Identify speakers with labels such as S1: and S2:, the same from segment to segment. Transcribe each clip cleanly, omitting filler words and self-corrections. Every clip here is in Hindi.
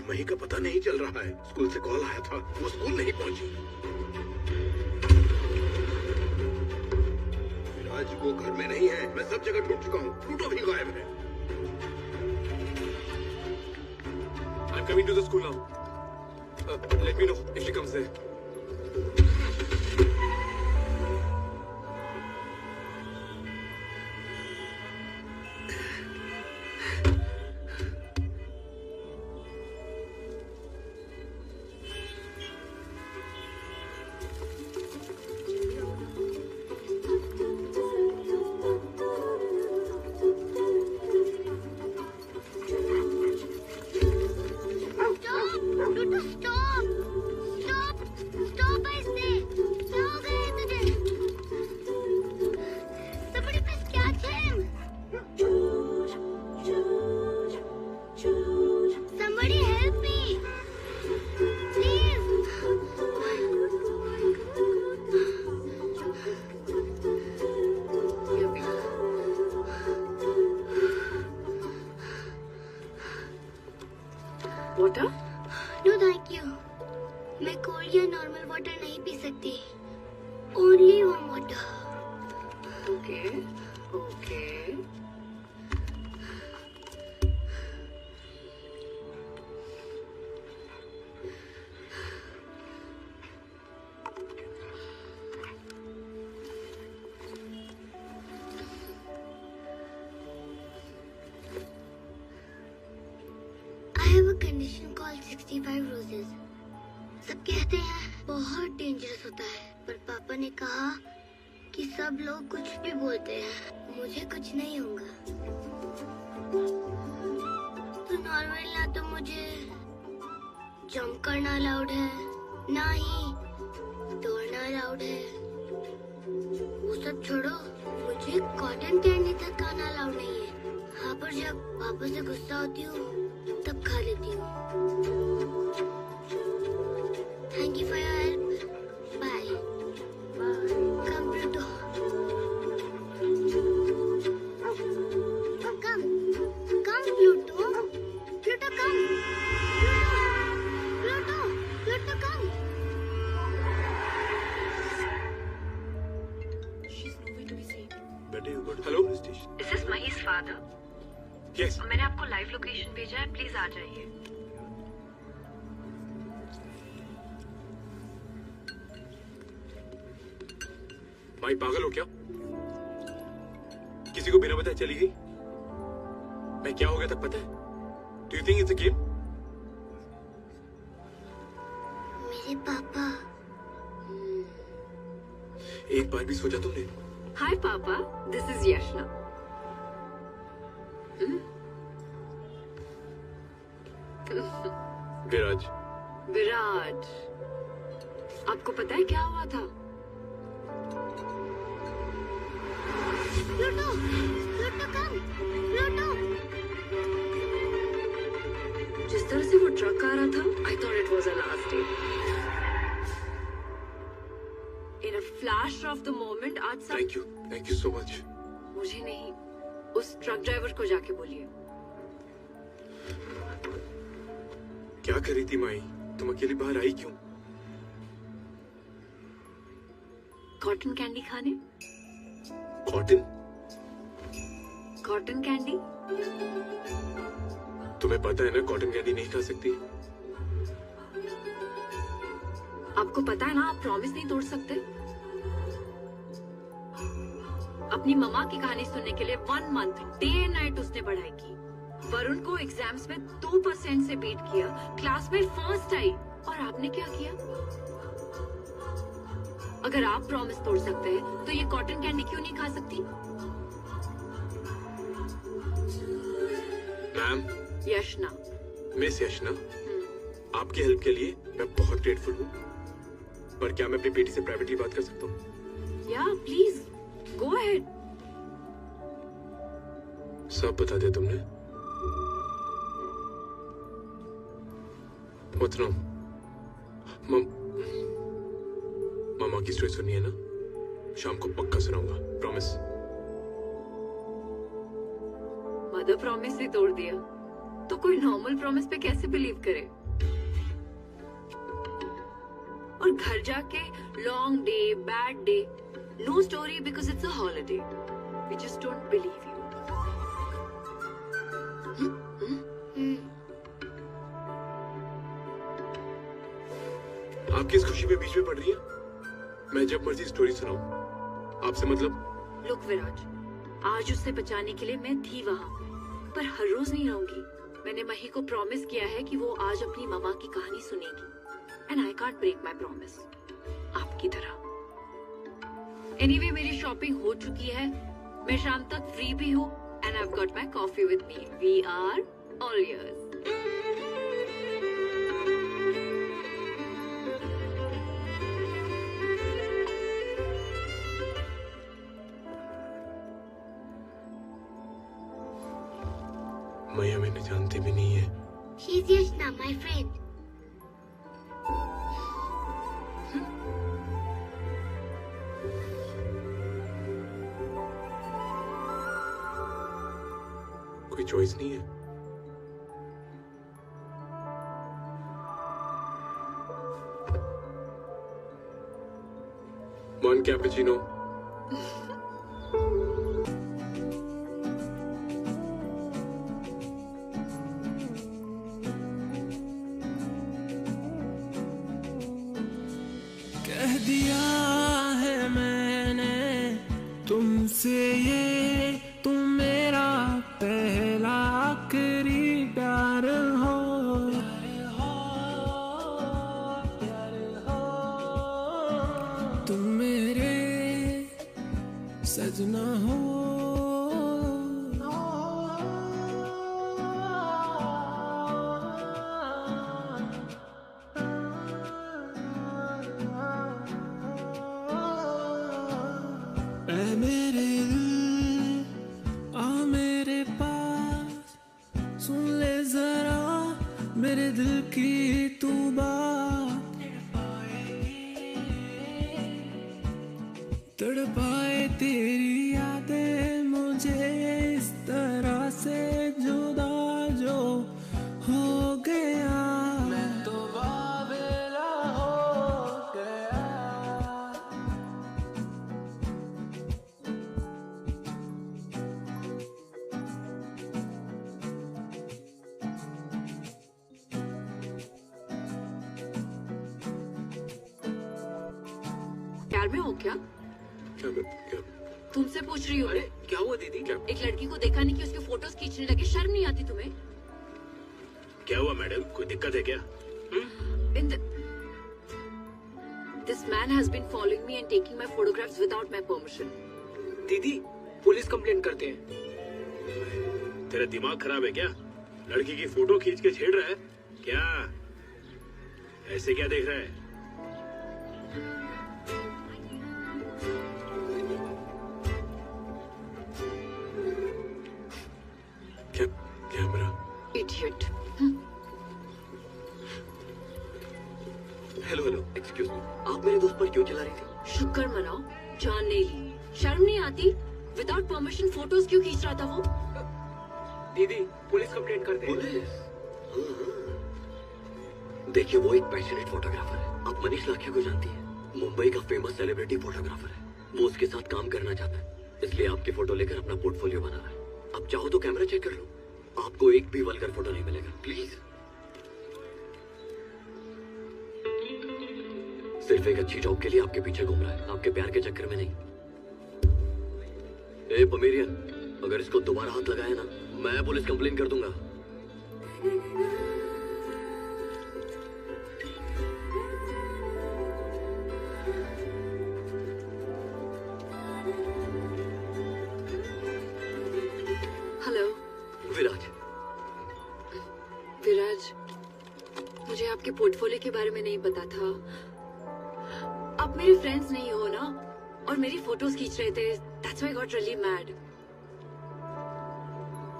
S1: मही का पता नहीं चल रहा है। स्कूल से कॉल आया था, वो स्कूल नहीं पहुंची। विराज वो घर में नहीं है। मैं सब जगह ढूंढ चुका हूँ। प्लूटो भी गायब है।
S2: I'm coming to the school now. Let me know if she comes there.
S3: Water?
S4: No, thank you. मैं कोल्ड या नॉर्मल वाटर नहीं पी सकती। Only warm water.
S3: Okay. Okay.
S4: I have a condition called 65 roses. सब कहते हैं बहुत डेंजरस होता है, पर पापा ने कहा कि सब लोग कुछ भी बोलते हैं, मुझे कुछ नहीं होगा। तो नॉर्मल ना तो मुझे जंप करना अलाउड है, ना ही दौड़ना अलाउड है। वो सब छोड़ो, मुझे कॉटन कैंडी तक खाना अलाउड नहीं है। हाँ, पर जब पापा से गुस्सा होती हूँ तब खा लेती हूँ। Thank you for your help. Bye. Bye. Come, Pluto. Come. Come, Pluto. Pluto, come. Pluto. Pluto, come.
S3: She's nowhere to be seen.
S1: Better you go to
S2: Hello?
S1: the police station.
S3: Is this Mahi's father?
S2: Yes.
S3: मैंने आपको लाइव लोकेशन भेजा है, प्लीज आ जाइए।
S2: भाई पागल हो क्या? किसी को बिना बताए चली गई? मैं क्या हो गया तक पता है? Do you think it's a game?
S4: मेरे पापा।
S2: एक बार भी सोचा तुमने?
S3: Hi, Papa. This is Yashna.
S2: विराज।
S3: विराज, आपको पता है क्या हुआ था?
S4: Pluto. Pluto, come. Pluto.
S3: जिस तरह से वो ट्रक आ रहा था, I thought it was a last day. In a flash of the moment, आज सब
S2: Thank you so much.
S3: मुझे नहीं, उस ट्रक ड्राइवर को जाके बोलिए।
S2: क्या कर रही थी माई? तुम अकेली बाहर आई क्यों?
S3: कॉटन कैंडी खाने?
S2: कॉटन?
S3: Cotton candy?
S2: तुम्हें पता है ना कॉटन कैंडी नहीं खा सकती।
S3: आपको पता है ना आप प्रॉमिस नहीं तोड़ सकते। अपनी मम्मा की कहानी सुनने के लिए 1 मंथ डे एंड नाइट उसने पढ़ाई की। वरुण को एग्जाम्स में 2% से बीट किया, क्लास में फर्स्ट आई, और आपने क्या किया? अगर आप प्रॉमिस तोड़ सकते हैं तो ये कॉटन कैंडी क्यों नहीं खा सकती?
S2: मैम।
S3: यशना।
S2: मिस यशना, आपकी हेल्प के लिए मैं बहुत ग्रेटफुल हूँ, पर क्या मैं अपनी बेटी से प्राइवेटली बात कर सकता हूँ?
S3: या प्लीज गो अहेड।
S2: सब बता दिया तुमने? What's wrong? मामा की स्टोरी सुनी है ना? शाम को पक्का सुनाऊंगा, प्रॉमिस।
S3: मदर प्रॉमिस ही तोड़ दिया तो कोई नॉर्मल प्रॉमिस पे कैसे बिलीव करे? और घर जाके long day, bad day, no story because it's a holiday. We just don't believe you.
S2: आपकी इस खुशी में बीच में पड़ रही है? मैं जब मर्जी स्टोरी सुनाऊं, आपसे मतलब?
S3: लुक विराज, आज उससे बचाने के लिए मैं थी वहाँ, पर हर रोज नहीं रहूंगी. मैंने मही को प्रॉमिस किया है कि वो आज अपनी ममा की कहानी सुनेगी. And I can't break my promise, आपकी तरह. एनीवे, मेरी शॉपिंग हो चुकी है. मैं शाम तक फ्री भी हूँ. And I have got my coffee with me. We are all yours.
S2: मैया मैंने जानती भी नहीं है.
S4: She's Yashna, my friend.
S2: कोई चॉइस नहीं है. One cappuccino.
S5: कह दिया है मैंने तुमसे ये, तुम मेरा पहला आखिरी प्यार हो. तुम मेरे सजना हो. ऐ मेरे दिल, आ मेरे पास, सुन ले जरा मेरे दिल की तू बात. तड़पाए तेरी यादें मुझे इस तरह से जुदा जो हो गया. मैं तो बाबेला हो गया.
S3: प्यार में हो क्या?
S2: क्या?
S3: तुमसे पूछ रही हूँ.
S1: अरे क्या हुआ दीदी?
S2: क्या?
S3: एक लड़की को देखा नहीं कि उसके फोटोज खींचने लगे. शर्म नहीं आती तुम्हें?
S1: क्या हुआ मैडम, कोई दिक्कत है क्या?
S3: In the... This man has been following me and taking my photographs without my permission.
S6: दीदी, पुलिस कंप्लेंट करते हैं.
S1: तेरा दिमाग खराब है क्या? लड़की की फोटो खींच के छेड़ रहा है क्या? ऐसे क्या देख रहा है?
S2: क्या? Camera?
S3: Idiot.
S1: Hello hello, excuse me, आप मेरे दोस्त पर क्यों चला रही थी?
S3: शुक्र मनाओ, जान नहीं ली. शर्म नहीं आती? विदाउट परमिशन फोटोज क्यों खींच रहा था वो?
S6: दीदी, पुलिस कंप्लेंट करते हैं.
S1: पुलिस? देखिए, वो एक पैशनेट फोटोग्राफर है. आप मनीष लाखिया को जानती है? मुंबई का फेमस सेलिब्रिटी फोटोग्राफर है. वो उसके साथ काम करना चाहता है, इसलिए आपकी फोटो लेकर अपना पोर्टफोलियो बना रहा है. आप चाहो तो कैमरा चेक कर लो, आपको एक भी वल्गर फोटो नहीं मिलेगा. प्लीज. सिर्फ एक अच्छी जॉब के लिए आपके पीछे घूम रहा है, आपके प्यार के चक्कर में नहीं. ए पमेरियन, अगर इसको दोबारा हाथ लगाया ना, मैं पुलिस कंप्लेन कर दूंगा.
S3: हेलो
S1: विराज.
S3: विराज, मुझे आपके पोर्टफोलियो के बारे में नहीं पता था. आप मेरे फ्रेंड्स नहीं हो ना, और मेरी फोटोज खींच रहे थे. That's why I got really mad.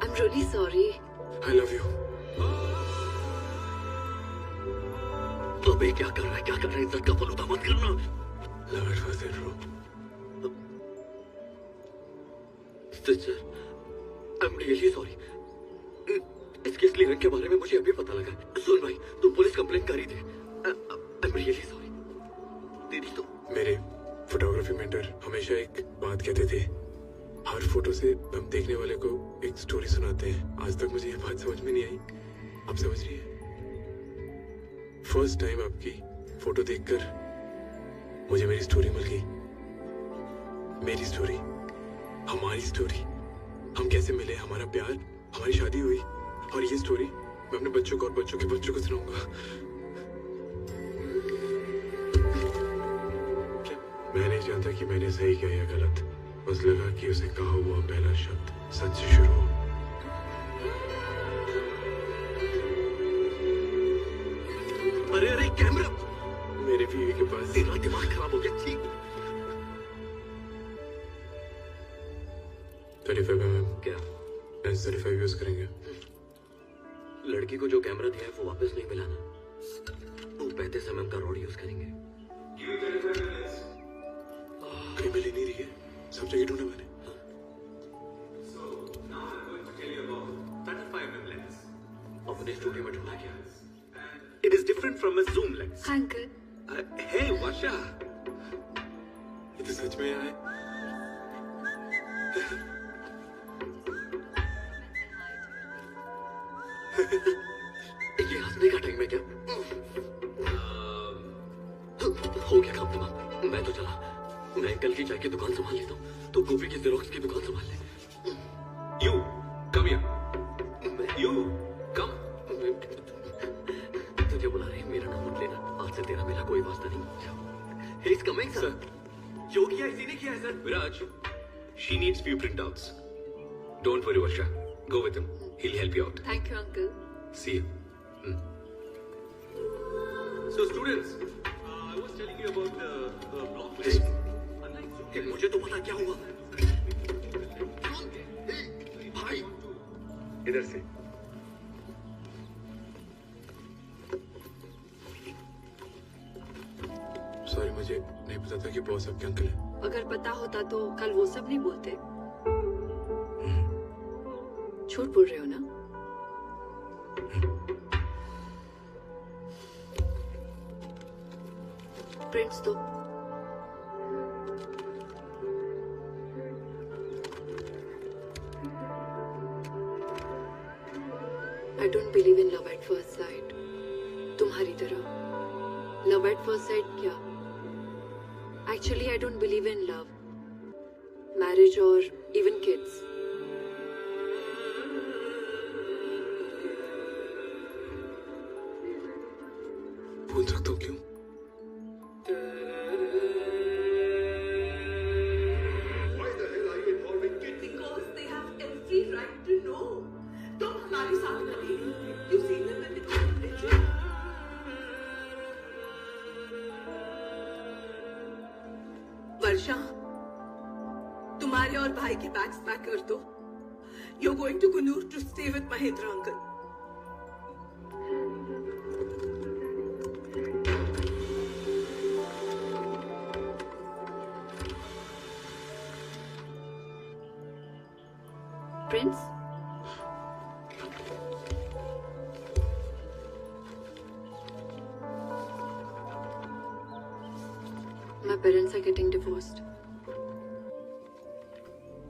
S3: I'm really sorry.
S2: I love you.
S1: अबे क्या कर रहा है, क्या कर रहा है? इज्जत का फलूदा मत करना.
S2: Love at first sight, bro.
S1: Sister, I'm really sorry. इसके असली रंग के बारे में मुझे अभी पता लगा। सुन भाई, तू पुलिस कंप्लेंट करी थी। I am really sorry. दीदी तो
S2: मेरे फोटोग्राफी मेंटर हमेशा एक बात कहते थे, हर फोटो से हम देखने वाले को एक स्टोरी सुनाते हैं। आज तक मुझे ये बात समझ में नहीं आई, आप समझ रही है? फर्स्ट टाइम आपकी फोटो देखकर मुझे मेरी स्टोरी मिल गई। मेरी स्टोरी, हमारी स्टोरी, हम कैसे मिले, हमारा प्यार, हमारी शादी हुई, और ये स्टोरी मैं अपने बच्चों को और बच्चों के बच्चों को सुनाऊंगा। मैं नहीं जानता कि मैंने सही किया या गलत, बस लगा कि उसे कहा हुआ पहला शब्द सच से शुरू हो।
S1: अरे अरे कैमरा,
S2: मेरे बीवी के पास
S1: तेरा दिमाग खराब हो गया। ठीक
S2: 35 mm
S1: क्या?
S2: लेंस 35 यूज करेंगे।
S1: लड़की को जो कैमरा दिया है वो वापस नहीं मिलाना। वो 35 mm का रॉड यूज करेंगे।
S2: कहीं मिल ही नहीं रही है, सब जगह ढूंढा मैंने।
S1: अपने स्टूडियो में ढूंढा क्या?
S7: It is different from a zoom lens.
S3: हाँ अंकल।
S7: Hey, Varsha.
S2: ये तो सच में है।
S1: ये हंसने का टाइम है क्या? हो गया काम तमाम। मैं तो चला। मैं कल की चाय की दुकान संभाल लेता हूँ, तो गोभी की जेरोक्स की दुकान संभाल ले।
S7: You, come here.
S1: मैं
S7: You, come.
S1: तुझे बुला रहे हैं, मेरा नाम मत लेना। आज से तेरा मेरा कोई वास्ता नहीं। He is coming, sir. जो किया इसी ने किया है sir.
S7: Viraj, she needs few printouts. Don't worry, Varsha. Go with him. He'll help you out.
S3: Thank you uncle.
S7: See you. So, students, I was telling you about the block list.
S1: ये मुझे तो पता क्या हुआ। भाई
S7: इधर से।
S2: सॉरी, मुझे नहीं पता था कि बॉस आपके अंकल है।
S3: अगर पता होता तो कल वो सब नहीं बोलते। झूठ बोल रहे हो ना? प्रिंट्स दो। I don't believe in love at first sight. तुम्हारी तरह। Love at first sight क्या? Actually, I don't believe in love, marriage or even kids.
S2: पूछ सकता हूँ क्यों?
S8: Because they have every right to know. तुम हमारे साथ कभी You see them when they come to religion. वर्षा, तुम्हारे और भाई के बैग्स पैक कर दो। You're going to Kunur to stay with Mahindra uncle.
S3: Prince? My parents are getting divorced.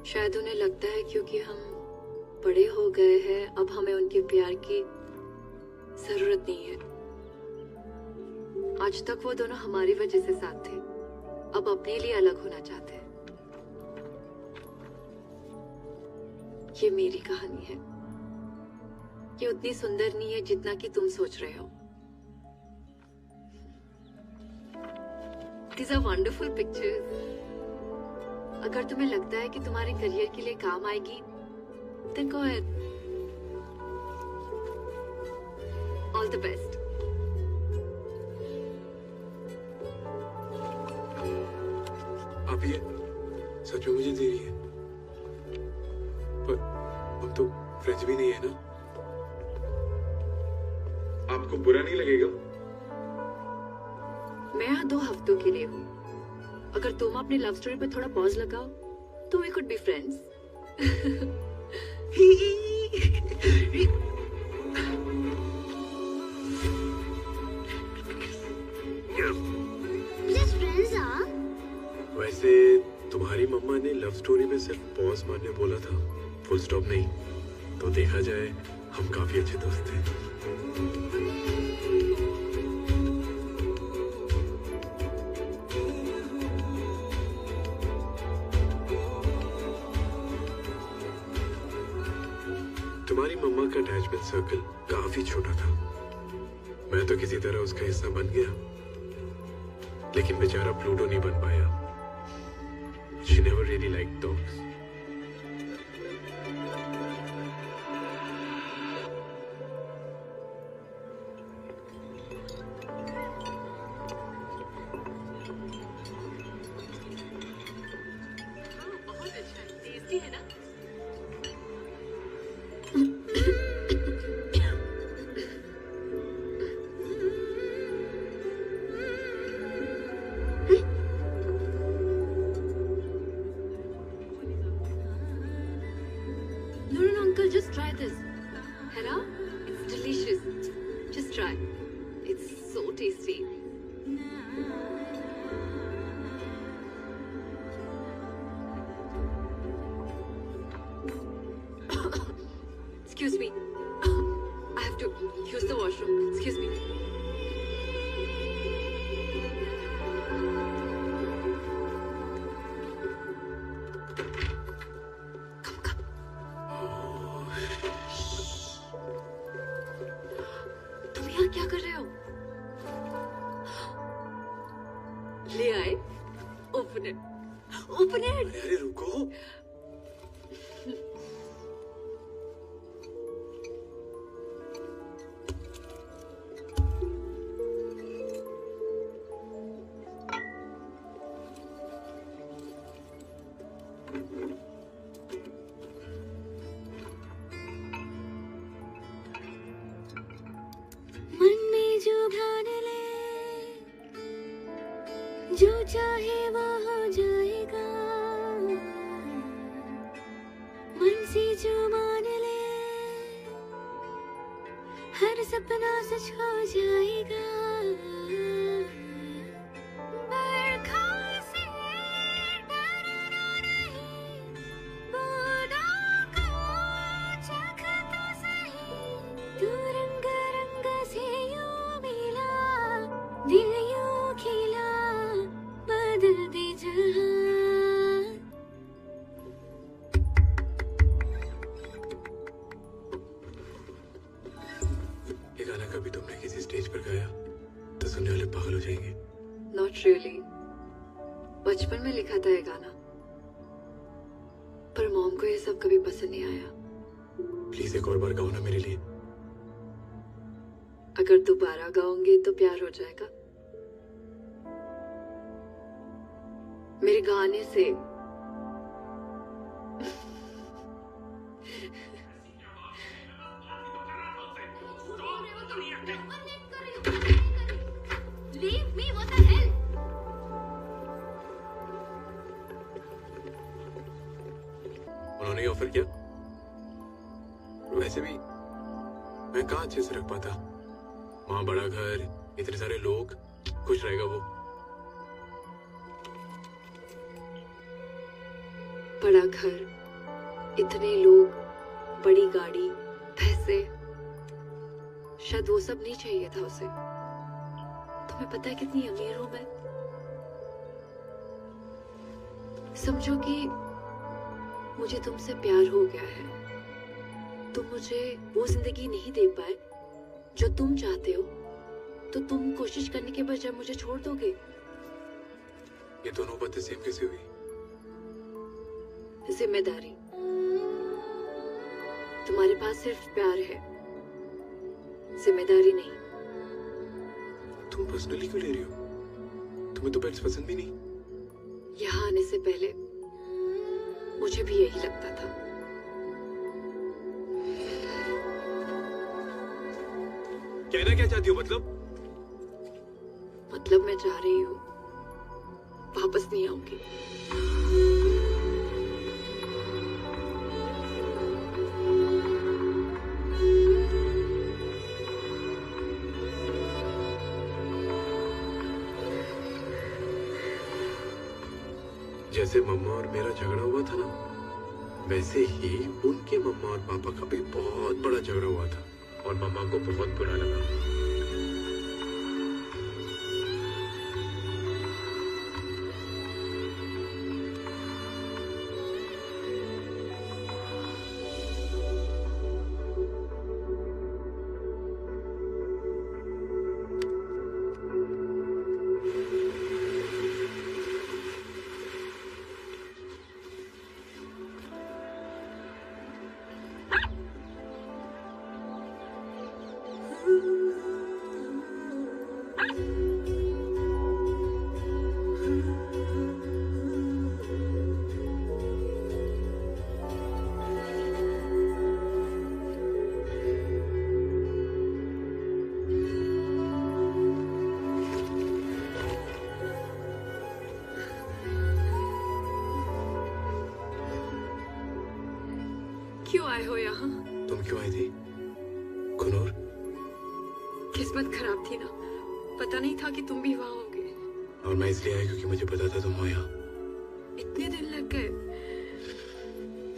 S3: शायद उन्हें लगता है क्योंकि हम बड़े हो गए हैं, अब हमें उनके प्यार की जरूरत नहीं है। आज तक वो दोनों हमारी वजह से साथ थे, अब अपने लिए अलग होना चाहते हैं। ये मेरी कहानी है। ये उतनी सुंदर नहीं है जितना कि तुम सोच रहे हो। These are wonderful pictures. अगर तुम्हें लगता है कि तुम्हारे करियर के लिए काम आएगी, then go ahead. All the best.
S2: आप ये सच में मुझे दे रही है? पर हम तो फ्रेंड्स भी नहीं है ना? आपको बुरा नहीं लगेगा?
S3: मैं यहाँ 2 हफ्तों के लिए हूँ। अगर तुम अपनी लव स्टोरी पे थोड़ा पॉज लगाओ तो we could be friends.
S4: Just friends, हाँ?
S2: वैसे तुम्हारी मम्मा ने लव स्टोरी में सिर्फ पॉज मारने बोला था, फुल स्टॉप नहीं। तो देखा जाए हम काफी अच्छे दोस्त थे। तुम्हारी मम्मा का अटैचमेंट सर्कल काफी छोटा था। मैं तो किसी तरह उसका हिस्सा बन गया, लेकिन बेचारा प्लूटो नहीं बन पाया। She never really liked dogs.
S3: बहुत अच्छा है, टेस्टी है ना? No, uncle, just try this. Hera, it's delicious. Just try. It's so tasty. Excuse me. I have to use the washroom. Excuse me. तुम यहाँ क्या कर रहे हो? ले आए? Open it. Open it.
S2: अरे रुको।
S4: मन में जो ठान ले, जो चाहे वो हो जाएगा। मन से जो मान ले, हर सपना सच हो जाएगा। बरखा से डरना नहीं, बूंदों को चखता सही। तू रंग रंग से यूं मिला, दिल यूं खिला, बदल दे जहां।
S2: ये गाना कभी तुमने किसी स्टेज पर गाया तो सुनने वाले पागल हो जाएंगे।
S3: Not really. बचपन में लिखा था ये गाना, पर मॉम को ये सब कभी पसंद नहीं आया।
S2: प्लीज एक और बार गाओ ना मेरे लिए।
S3: अगर दोबारा गाओगे तो प्यार हो जाएगा। मेरे गाने से
S4: Leave me, what the hell?
S2: उन्होंने ही ऑफर किया। वैसे भी मैं कहाँ अच्छे से रख पाता। वहाँ बड़ा घर, इतने सारे लोग, खुश रहेगा वो।
S3: बड़ा घर, इतने लोग, बड़ी गाड़ी, पैसे, शायद वो सब नहीं चाहिए था उसे। तुम्हें पता है कितनी अमीर हूं मैं? समझो कि मुझे तुमसे प्यार हो गया है। तुम मुझे वो जिंदगी नहीं दे पाए जो तुम चाहते हो, तो तुम कोशिश करने के बजाय मुझे छोड़ दोगे।
S2: ये दोनों बातें सेम कैसे हुई?
S3: जिम्मेदारी। तुम्हारे पास सिर्फ प्यार है, जिम्मेदारी नहीं।
S2: तुम पर्सनली क्यों ले रही हो? तुम्हें तो पेट्स पसंद भी नहीं।
S3: यहाँ आने से पहले मुझे भी यही लगता था।
S2: कहना क्या चाहती हो मतलब?
S3: मतलब मैं जा रही हूँ, वापस नहीं आऊंगी।
S2: जैसे मम्मा और मेरा झगड़ा हुआ था ना, वैसे ही उनके मम्मा और पापा का भी बहुत बड़ा झगड़ा हुआ था और मम्मा को बहुत बुरा लगा।
S3: क्यों आए हो यहाँ?
S2: तुम क्यों आई थी कुनूर?
S3: किस्मत खराब थी ना, पता नहीं था कि तुम भी वहाँ होगे।
S2: और मैं इसलिए आई क्योंकि मुझे पता था तुम हो यहाँ।
S3: इतने दिन लग गए?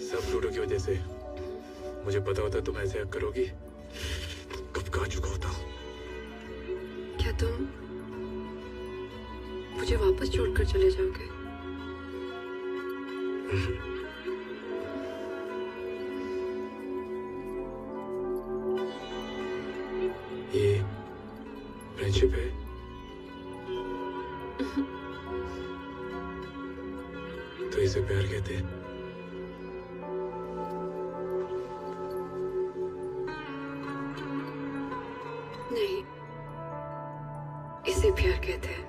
S2: सब लूडो की वजह से। मुझे पता होता तुम ऐसे करोगी, कब का चुका होता।
S3: क्या तुम मुझे वापस छोड़कर चले जाओगे?
S2: ये फ्रेंडशिप है? तो इसे प्यार कहते हैं।
S3: नहीं, इसे प्यार कहते हैं।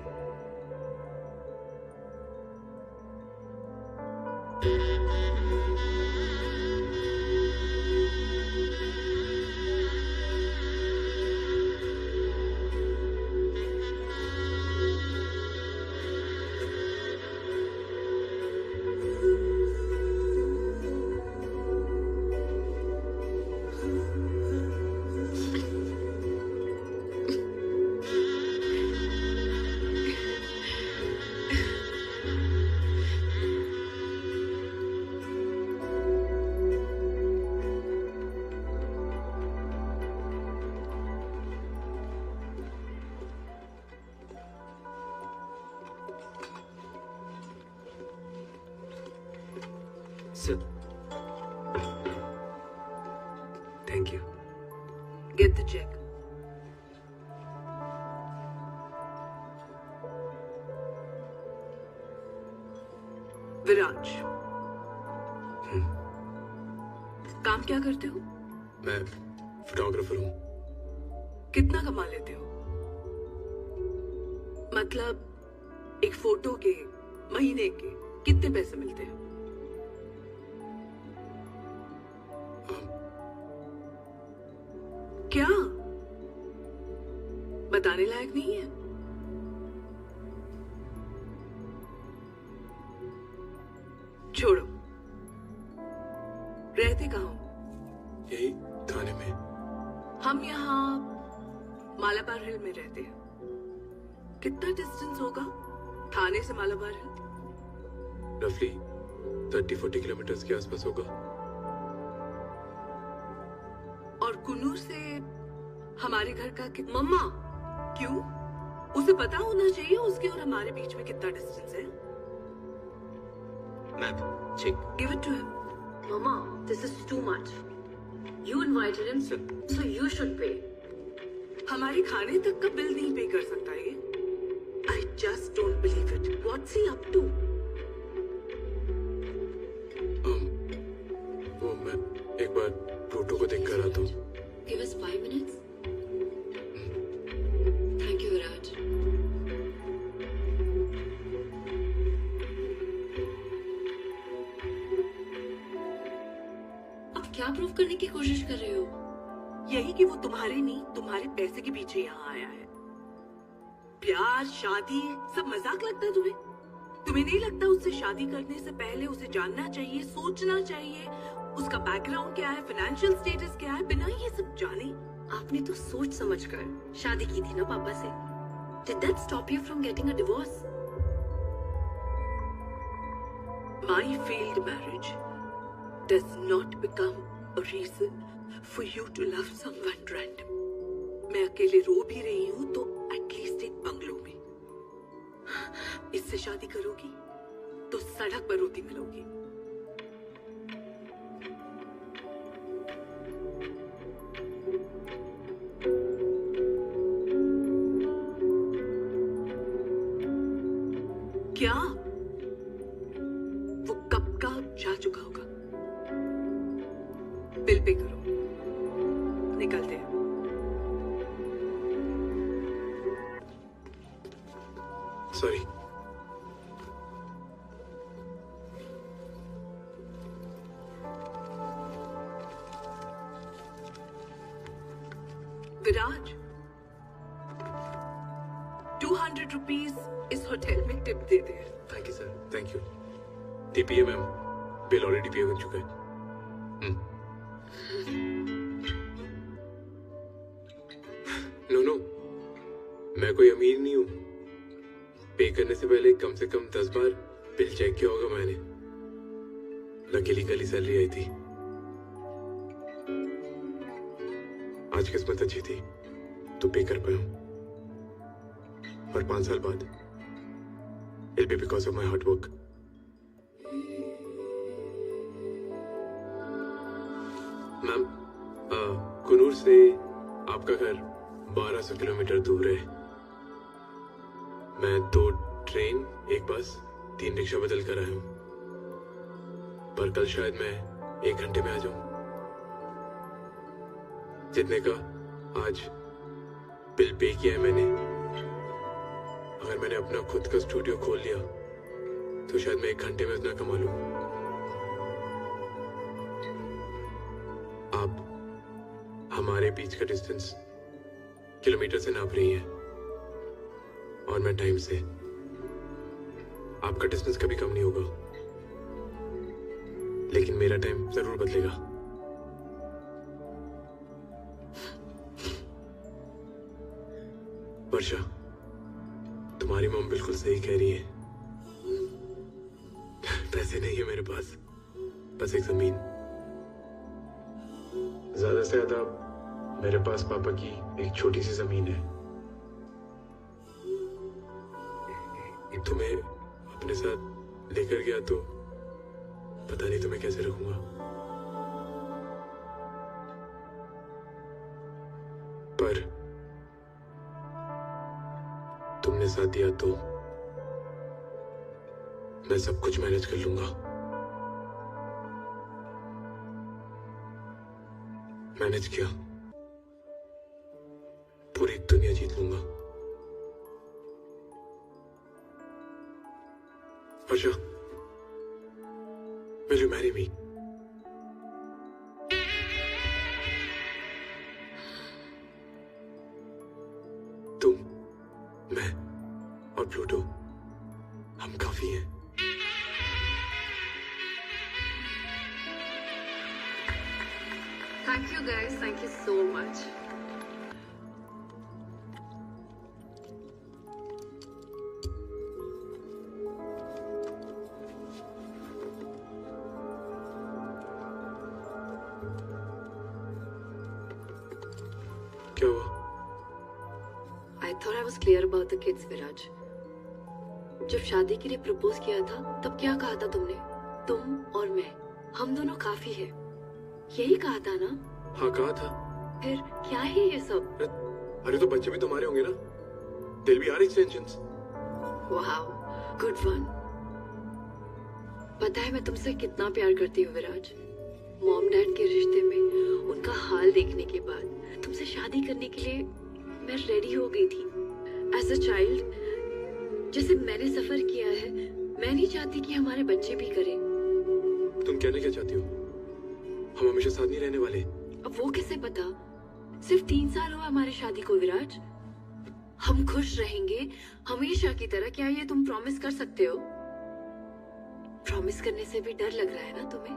S1: Sir. Thank you.
S8: Get the check. विराज, काम क्या करते हो?
S2: मैं फोटोग्राफर हूँ।
S8: कितना कमा लेते हो? मतलब एक फोटो के महीने के कितने पैसे मिलते हैं? क्या बताने लायक नहीं है? छोड़ो, रहते कहाँ हो?
S2: यही थाने में।
S8: हम यहाँ मालाबार हिल में रहते हैं। कितना डिस्टेंस होगा थाने से मालाबार हिल?
S2: रफली 30-40 किलोमीटर के आसपास होगा।
S8: और कुन्नूर से हमारे घर का मम्मा, क्यों? उसे पता होना चाहिए उसके और हमारे बीच में कितना डिस्टेंस है।
S1: Ma'am, check.
S8: Give it to him.
S3: Mama, this is too much. You invited him, so you should pay.
S8: हमारे खाने तक का बिल नहीं पे कर सकता ये। I just don't believe it. What's he up to?
S2: वो मैं एक बार प्लूटो को देख कर आता हूँ।
S3: Give us 5 minutes. Thank you, Viraj. अब क्या प्रूव करने की कोशिश कर रहे हो?
S8: यही कि वो तुम्हारे नहीं, तुम्हारे पैसे के पीछे यहाँ आया है। प्यार, शादी, सब मजाक लगता है तुम्हें? तुम्हें नहीं लगता उससे शादी करने से पहले उसे जानना चाहिए, सोचना चाहिए, उसका बैकग्राउंड क्या है, फाइनेंशियल स्टेटस क्या है? बिना ये सब जाने
S3: आपने तो सोच समझकर शादी की थी ना पापा से। Did that stop you from getting a divorce?
S8: My failed marriage does not become a reason for you to love someone random. मैं अकेले रो भी रही हूँ तो एटलीस्ट एक बंगलो में। इससे शादी करोगी तो सड़क पर रोती मिलोगी। क्या वो कब का जा चुका होगा? बिल पे करो, निकलते हैं।
S2: सॉरी।
S8: विराज, 200 रुपीज इस होटल में tip they they.
S2: Thank you sir, thank you. TPA ma'am, bill already पे हो चुका है। नो नो, मैं कोई अमीर नहीं हूं। पे करने से पहले कम से कम 10 बार बिल चेक किया होगा मैंने। लकीली कल ही सैलरी आई थी। आज किस्मत अच्छी थी तो पे कर पाया हूं। और 5 साल बाद it'll be because of my hard work. Ma'am, Coonoor से आपका घर 1200 किलोमीटर दूर है। मैं 2 ट्रेन, 1 बस, 3 रिक्शा बदल कर आया हूं। पर कल शायद मैं 1 घंटे में आ जाऊं। जितने का आज बिल पे किया है मैंने, अगर मैंने अपना खुद का स्टूडियो खोल लिया तो शायद मैं 1 घंटे में उतना कमा लूं। आप हमारे बीच का डिस्टेंस किलोमीटर से नाप रही हैं और मैं टाइम से। आपका डिस्टेंस कभी कम नहीं होगा, लेकिन मेरा टाइम जरूर बदलेगा। वर्षा, तुम्हारी मॉम बिल्कुल सही कह रही है। पैसे नहीं है मेरे पास, बस एक जमीन। ज्यादा से ज्यादा मेरे पास पापा की एक छोटी सी जमीन है। तुम्हें अपने साथ लेकर गया तो पता नहीं तुम्हें कैसे रखूंगा। पर तुमने साथ दिया तो मैं सब कुछ मैनेज कर लूंगा। मैनेज किया, पूरी दुनिया जीत लूंगा। वर्षा, will you marry me? तुम, मैं और प्लूटो, हम काफी हैं।
S3: Thank you guys, thank you so much.
S2: क्या हुआ?
S3: I thought I was clear about the kids, विराज। जब शादी के लिए प्रपोज किया था तब क्या कहा था तुमने? तुम और मैं, हम दोनों काफी है, यही कहा था ना?
S2: हाँ कहा था।
S3: फिर क्या है ये सब?
S2: अरे तो बच्चे भी तुम्हारे होंगे ना? They'll be our extensions.
S3: Wow, good one. पता है मैं तुमसे कितना प्यार करती हूँ विराज। मॉम डैड के रिश्ते में उनका हाल देखने के बाद तुमसे शादी करने के लिए मैं रेडी हो गई थी। एज अ चाइल्ड जैसे मैंने सफर किया है, मैं नहीं चाहती कि हमारे बच्चे भी करें।
S2: तुम कहना क्या चाहती हो? हम हमेशा साथ नहीं रहने वाले।
S3: अब वो कैसे पता? सिर्फ 3 साल हुआ हमारी शादी को विराज। हम खुश रहेंगे हमेशा की तरह, क्या ये तुम प्रॉमिस कर सकते हो? प्रॉमिस करने से भी डर लग रहा है ना तुम्हें?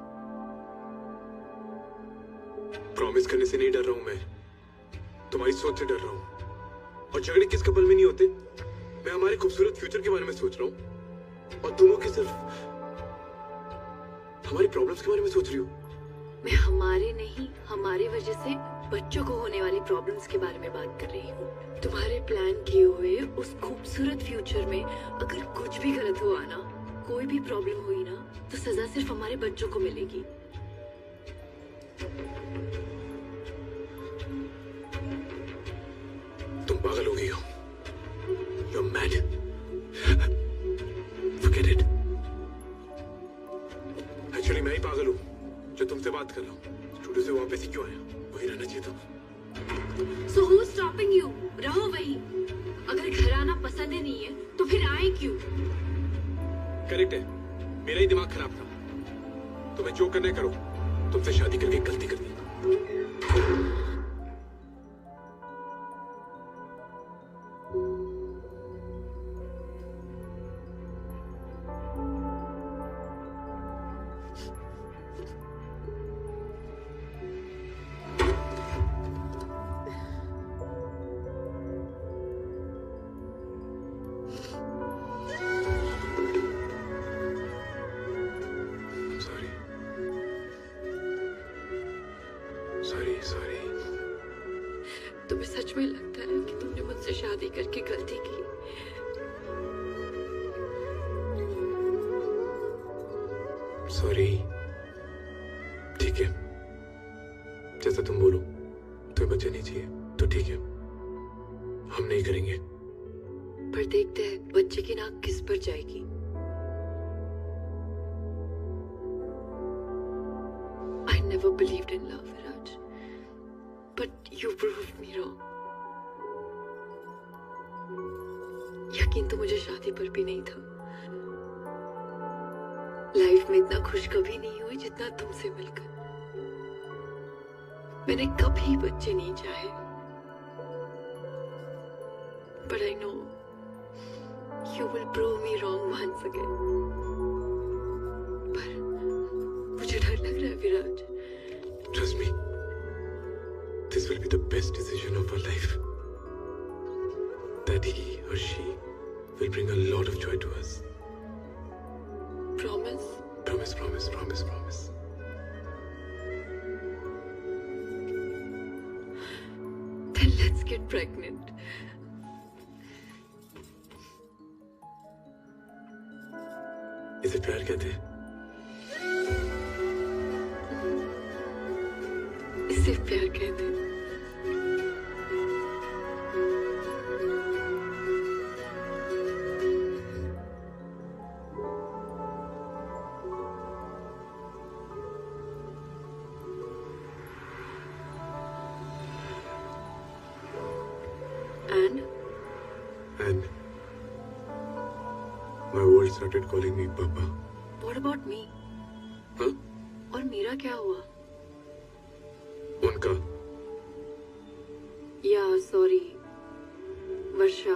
S2: प्रॉमिस करने से नहीं डर रहा हूं मैं, तुम्हारी सोच से डर रहा हूं। और झगड़े किस कपल में नहीं होते? मैं हमारे खूबसूरत फ्यूचर के बारे में सोच रहा हूं और तुम हो कि सिर्फ हमारी प्रॉब्लम्स के बारे में सोच रही हो?
S3: मैं हमारे नहीं, हमारे वजह से बच्चों को होने वाली प्रॉब्लम्स के बारे में बात कर रही हूँ। तुम्हारे प्लान किए हुए उस खूबसूरत फ्यूचर में अगर कुछ भी गलत हुआ ना, कोई भी प्रॉब्लम हुई ना, तो सजा सिर्फ हमारे बच्चों को मिलेगी।
S2: तुम पागल हो गई हो। You're mad. Forget it. Actually मैं ही पागल हूँ जो तुमसे बात कर रहा हूँ। स्टूडियो से वापस ही क्यों आया? वही रहना चाहिए था।
S3: So who's stopping you? रहो वहीं। अगर घर आना पसंद ही नहीं है तो फिर आए क्यों?
S2: करेक्ट है, मेरा ही दिमाग खराब था। तुम्हें जो करना है करो। तुमसे शादी करके गलती कर दी। सॉरी।
S3: तुम्हें सच में लगता है कि तुमने मुझसे शादी करके गलती की?
S2: सॉरी। ठीक है, जैसा तुम बोलो। तुम्हें बच्चे नहीं चाहिए तो ठीक है, हम नहीं करेंगे।
S3: पर देखते हैं बच्चे की नाक किस पर जाएगी। I never believed in love, Viraj. But you proved me wrong. यकीन तो मुझे शादी पर भी नहीं था। लाइफ में इतना खुश कभी नहीं हुई जितना तुमसे मिलकर। मैंने कभी बच्चे नहीं चाहे। But I know you will prove me wrong once again. पर मुझे डर लग रहा है विराज।
S2: Trust me, this will be the best decision of our life. That he or she will bring a lot of joy to us.
S3: Promise?
S2: Promise, promise, promise, promise.
S3: Then let's get pregnant.
S2: इसे प्यार कहते हैं।
S3: इसे प्यार कहते हैं।
S2: And my world started calling me Papa.
S3: What about me?
S2: हाँ?
S3: और मेरा क्या हुआ?
S2: उनका।
S3: या सॉरी, वर्षा,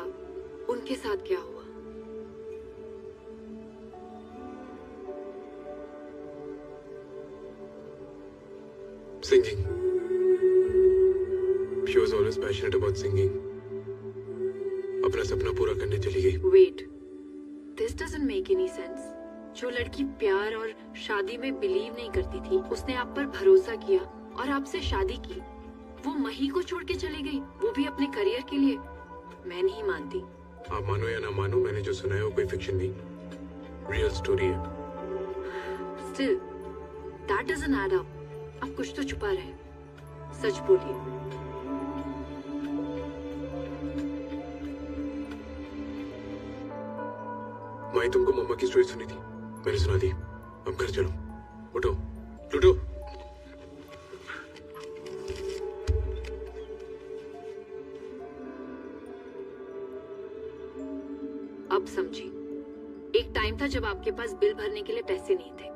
S3: उनके साथ क्या हुआ?
S2: Singing. She was always passionate about singing. अपना सपना पूरा करने चली गई।
S3: Wait, this doesn't make any sense. जो लड़की प्यार और शादी में बिलीव नहीं करती थी, उसने आप पर भरोसा किया और आपसे शादी की। वो मही को छोड़ के चली गई, वो भी अपने करियर के लिए। मैं नहीं मानती।
S2: आप मानो या ना मानो, मैंने जो सुना है वो कोई फिक्शन नहीं, रियल स्टोरी है।
S3: Still, that doesn't add up. आप कुछ तो छुपा रहे हैं। सच बोलिए।
S2: माई तुमको मम्मा की स्टोरी सुनी थी, मैंने सुना दी। अब घर चलो, उठो, लूटो।
S3: अब समझी। एक टाइम था जब आपके पास बिल भरने के लिए पैसे नहीं थे,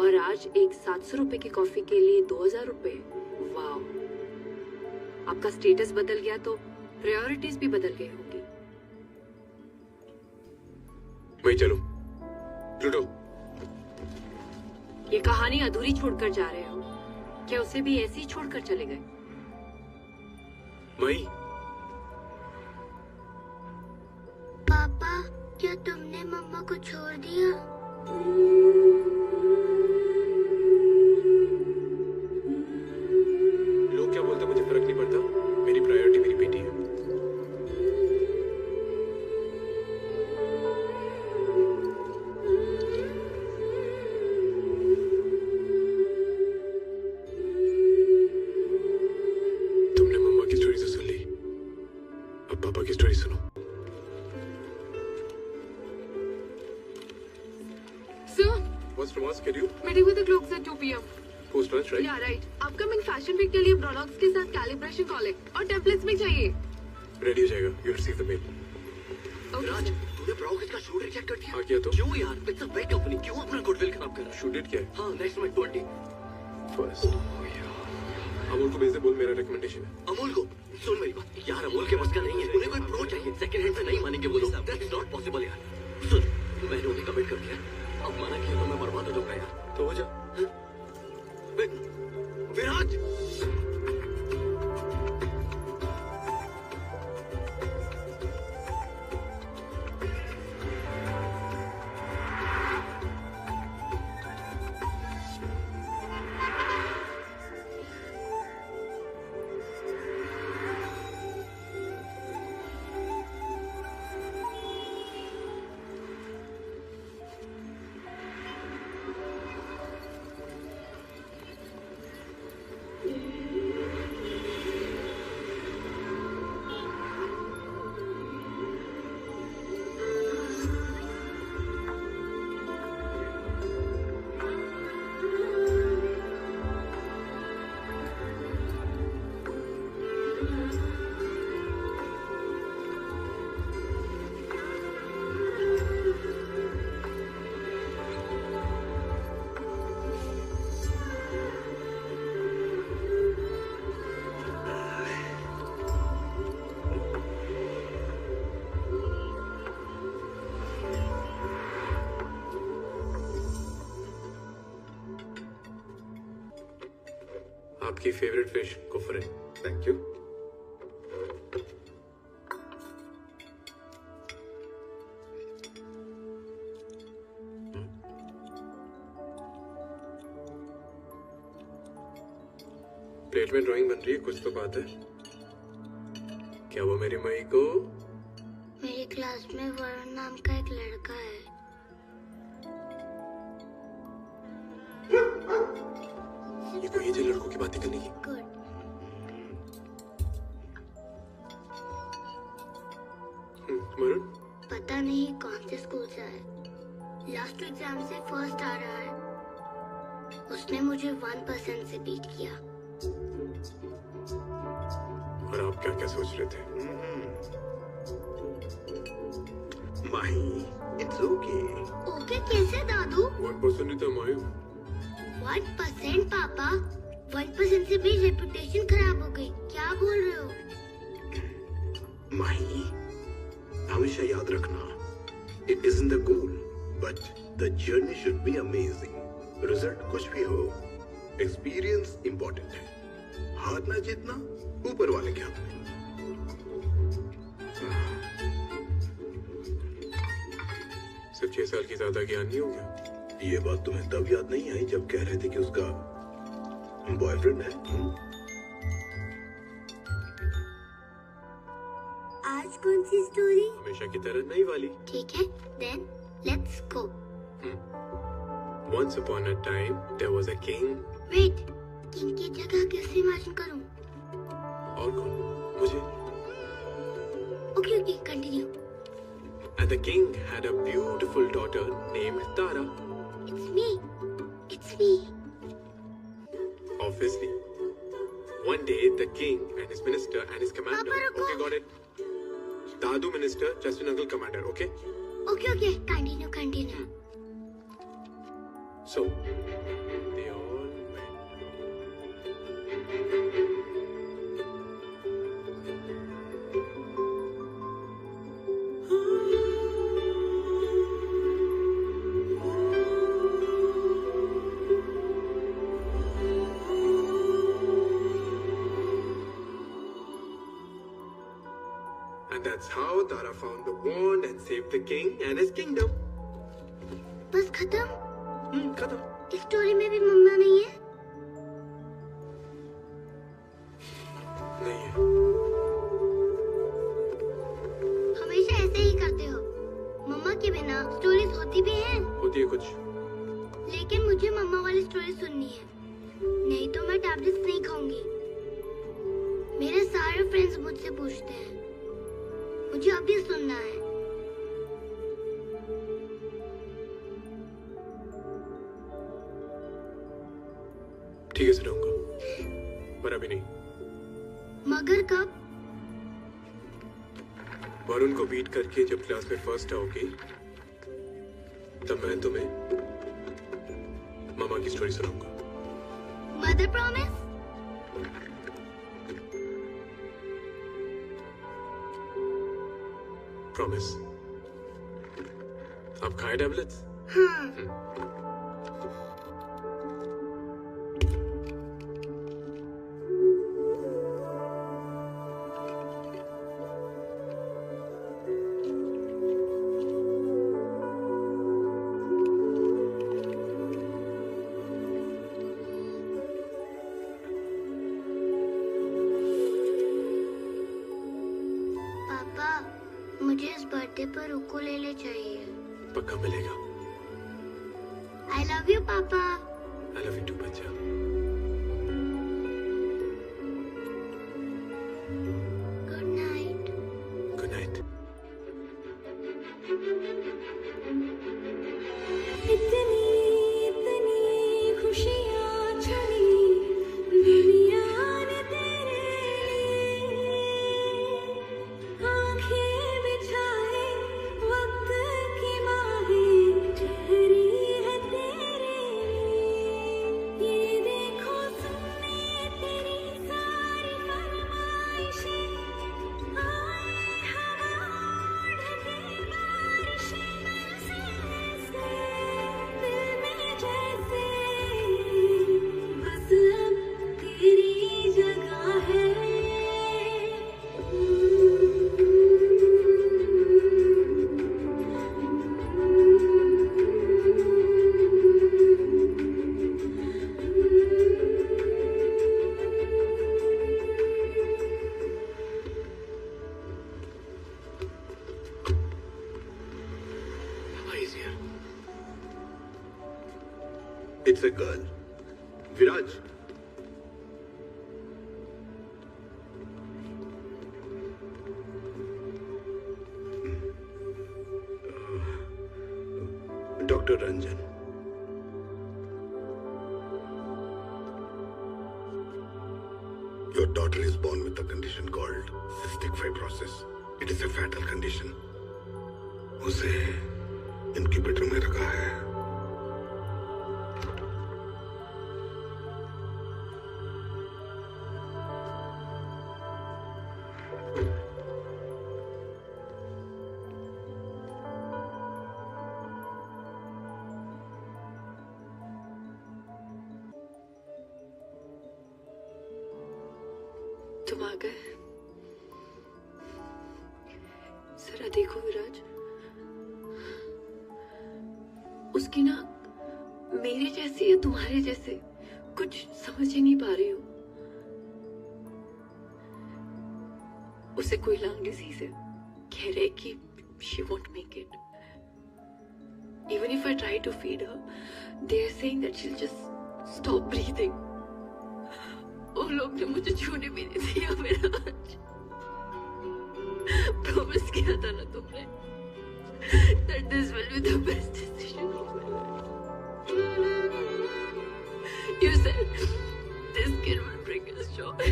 S3: और आज एक 700 रुपए की कॉफी के लिए 2000 रुपए। वाह, आपका स्टेटस बदल गया तो प्रायोरिटीज भी बदल गई होंगी।
S2: वही चलो, लूटो।
S3: ये कहानी अधूरी छोड़कर जा रहे हो क्या? उसे भी ऐसे ही छोड़कर चले गए?
S2: मई,
S4: पापा, क्या तुमने मम्मा को छोड़ दिया?
S2: What's tomorrow's schedule?
S9: Meeting with the clerks at 2 p.m.
S2: Post lunch, right?
S9: Yeah, right. Upcoming fashion week के लिए products के साथ calibration call है और templates भी चाहिए.
S2: Ready हो जाएगा. You'll receive the mail.
S1: विराज, तूने ब्रॉकेट का शूट रिजेक्ट कर दिया?
S2: हाँ किया तो?
S1: क्यों यार? It's a big company. क्यों अपना गुडविल खराब कर रहा है?
S2: Shoot date क्या है?
S1: हाँ, next month 20.
S2: First. अमूल को भेज दे, बोल मेरा recommendation है.
S1: अमूल को सुन मेरी बात यार, अमूल के बस का नहीं है. उन्हें कोई प्रो चाहिए. सेकंड हैंड से नहीं मानेंगे वो लोग. That's not possible यार. सुन, मैंने उन्हें कमिट कर दिया. अब मना किया तो मैं बर्बाद हो जाऊंगा यार.
S2: तो हो जा.
S1: विराज,
S2: आपकी फेवरेट फिश कुफरे.
S7: Thank you.
S2: प्लेट में ड्राइंग बन रही है, कुछ तो बात है. क्या वो मेरी मई को?
S4: मेरी क्लास में वरुण नाम का एक लड़का है.
S2: ये कोई एज है लड़कों की बातें करने की?
S4: गुड.
S2: वरुण?
S4: पता नहीं कौन से स्कूल से है. लास्ट एग्जाम से फर्स्ट आ रहा है. उसने मुझे 1% से बीट किया.
S2: और आप क्या क्या सोच रहे थे?
S7: माही, it's okay.
S4: ओके कैसे दादू?
S2: 1% नहीं तो मायू.
S4: 1% पापा. 1% से भी रेपुटेशन खराब हो गई. क्या बोल रहे हो?
S7: माही, हमेशा याद रखना, it isn't the goal, but the journey should be amazing. Result कुछ भी हो, एक्सपीरियंस इंपॉर्टेंट है. हारना जीतना ऊपर वाले के हाथ में.
S2: सिर्फ 6 साल की ज्यादा ज्ञान नहीं हो गया?
S7: ये बात तुम्हें तब याद नहीं आई जब कह रहे थे कि उसका बॉयफ्रेंड है.
S4: आज कौन सी स्टोरी?
S2: हमेशा की तरह नई वाली.
S4: ठीक है, then let's go.
S2: Once upon a time, there was a king.
S4: Wait, king की जगह कैसे इमेजिन करूं?
S2: और कौन? मुझे.
S4: Okay okay, continue.
S2: And the king had a beautiful daughter named Tara.
S4: It's me. It's me.
S2: Obviously. One day, the king and his minister and his commander.
S4: Papa, रुको.
S2: Okay, got it. Dadu minister, Justin uncle commander. Okay.
S4: Okay okay, continue.
S2: So, they all went. And that's how Tara found the wand and saved the king and his kingdom.
S4: बस खत्म?
S2: खत्म.
S4: इस स्टोरी में भी मम्मा नहीं है?
S2: नहीं है.
S4: हमेशा ऐसे ही करते हो. मम्मा के बिना स्टोरीज होती भी हैं.
S2: होती है कुछ.
S4: लेकिन मुझे मम्मा वाली स्टोरी सुननी है. नहीं तो मैं टैबलेट्स नहीं खाऊंगी. मेरे सारे फ्रेंड्स मुझसे पूछते हैं. मुझे अभी सुनना है.
S2: ठीक है सुनाऊंगा, पर अभी नहीं।
S4: मगर कब?
S2: वरुण को बीट करके जब क्लास में फर्स्ट आओगी तब मैं तुम्हें मामा की स्टोरी सुनाऊंगा।
S4: Mother promise?
S2: प्रॉमिस। आप खाए टैबलेट्स?
S4: हाँ। पापा, मुझे इस बर्थडे पर उकुलेले चाहिए।
S2: पक्का मिलेगा।
S4: I love you, पापा।
S2: I love you too, बच्चा।
S4: Good night।
S2: Good night।
S5: इतनी इतनी खुशियाँ छड़ी दुनिया ने तेरे लिए, आंखें बिछाए वक्त की माहें ठहरी है तेरे लिए। ये देखो सुनने तेरी सारी फरमाइशें, आए हवा ढके बारिशें से दिल में जैसे बस अब तेरी जगह है।
S2: He's here।
S7: It's a girl। Viraj. Doctor Ranjan. Your daughter is born with a condition called cystic fibrosis. It is a fatal condition. उसे इंक्यूबेटर में रखा है।
S3: तुम आ गए। जरा देखो विराज, उसकी नाक मेरे जैसी या तुम्हारे जैसे, कुछ समझ ही नहीं पा रही हूँ। उसे कोई लंग डिजीज है, कह रहे कि she won't make it. Even if I try to feed her, they are saying that she'll just stop breathing. वो लोग ने मुझे छूने भी नहीं दिया विराज। प्रॉमिस किया था ना तुमने that this will be the best decision of my life. You said this kid will bring us joy.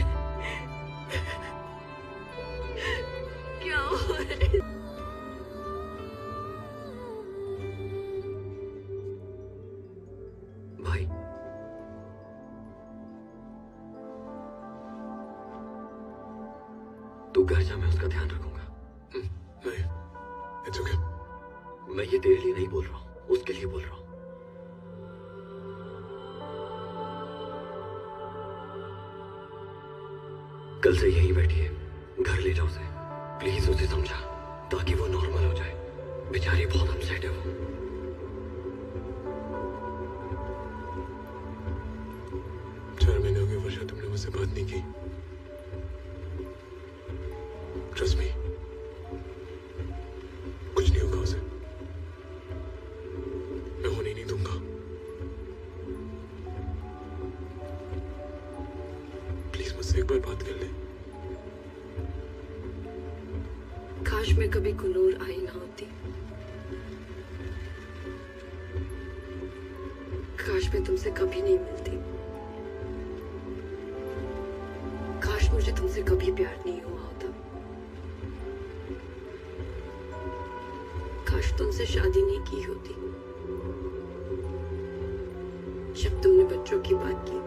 S3: क्या हुआ है?
S1: भाई तू घर जा, मैं उसका ध्यान रखूंगा।
S2: नहीं, it's okay।
S1: मैं ये तेरे लिए नहीं बोल रहा हूँ, उसके लिए बोल रहा हूँ। कल से यहीं बैठी है, घर ले जाओ उसे। प्लीज उसे समझा ताकि वो नॉर्मल हो जाए। बेचारी बहुत अपसेट है वो।
S2: 4 महीने हो गए वर्षा, तुमने मुझसे बात नहीं की। ट्रस्ट मी, कुछ नहीं होगा उसे। मैं होने नहीं दूंगा। प्लीज मुझसे एक बार बात कर ले।
S3: काश मैं कभी गुनूर आई ना होती। काश मैं तुमसे कभी नहीं मिलती। कभी प्यार नहीं हुआ होता। काश तुमसे शादी नहीं की होती। जब तुमने बच्चों की बात की,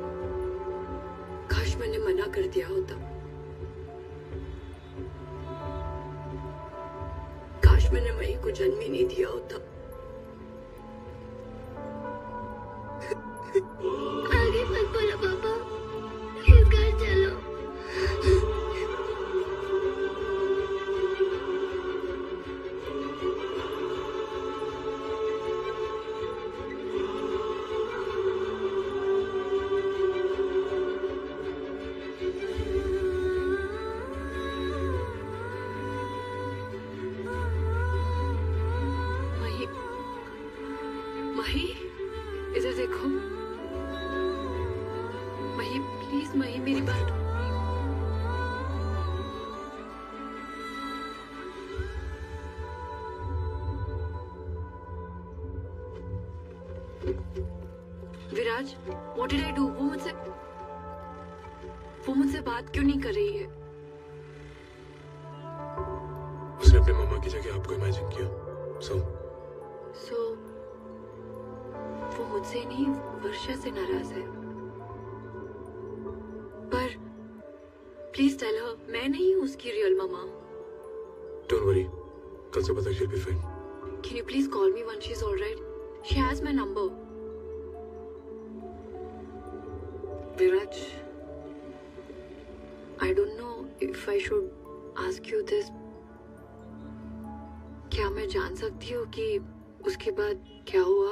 S3: काश मैंने मना कर दिया होता। काश मैंने मई को जन्म ही नहीं दिया होता।
S4: आगे मत बोलो पापा, प्लीज घर चलो।
S3: मही, मही, इधर देखो। मही प्लीज, मही मेरी बात। विराज, व्हाट डिड आई डू? वो मुझसे बात क्यों नहीं कर रही है?
S2: उसने अपने मामा की जगह आपको इमेजिन किया। सो
S3: वो मुझसे नहीं, वर्षा से नाराज है। पर प्लीज टेल हर, मैं नहीं हूँ उसकी रियल मामा।
S2: डोंट वरी, कल सुबह तक she'll be fine.
S3: Can you please call me when she's alright? She has my number. Viraj, I don't know if I should ask you this. क्या मैं जान सकती हूँ कि उसके बाद क्या हुआ?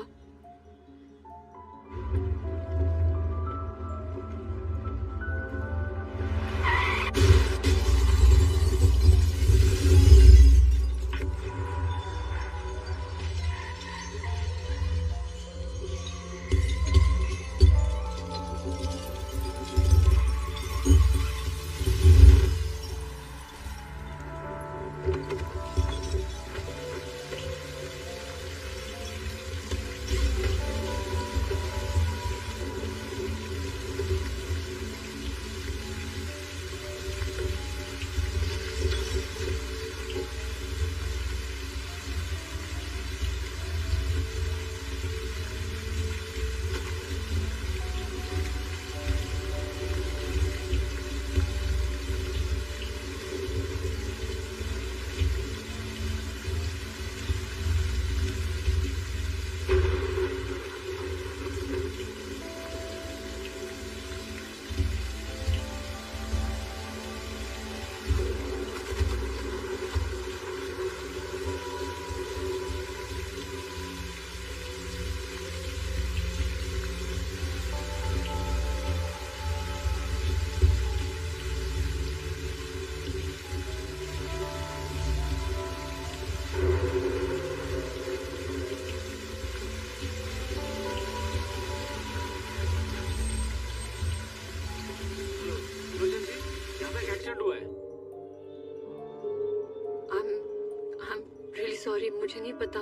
S3: सॉरी, मुझे नहीं पता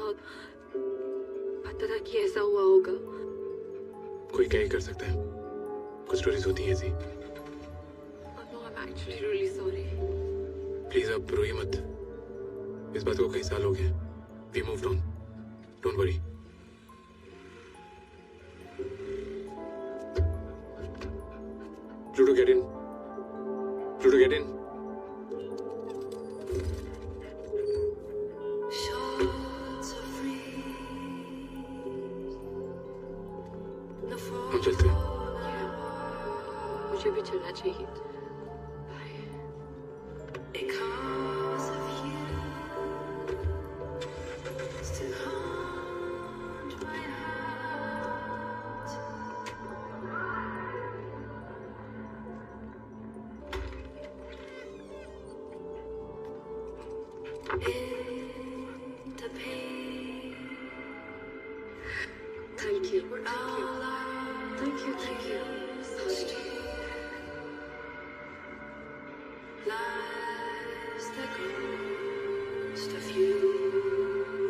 S3: था कि ऐसा हुआ होगा।
S2: कोई क्या ही कर सकता है, कुछ स्टोरीज होती हैं ऐसी।
S3: No, I'm actually really sorry.
S2: Please आप रोइए मत, इस बात को कई साल हो गए। We moved on. Don't worry. Pluto, get in. Pluto, get in. हम चलते हैं।
S3: मुझे भी चलना चाहिए। Thank you. Thank you. Thank you. Lies the ghost of you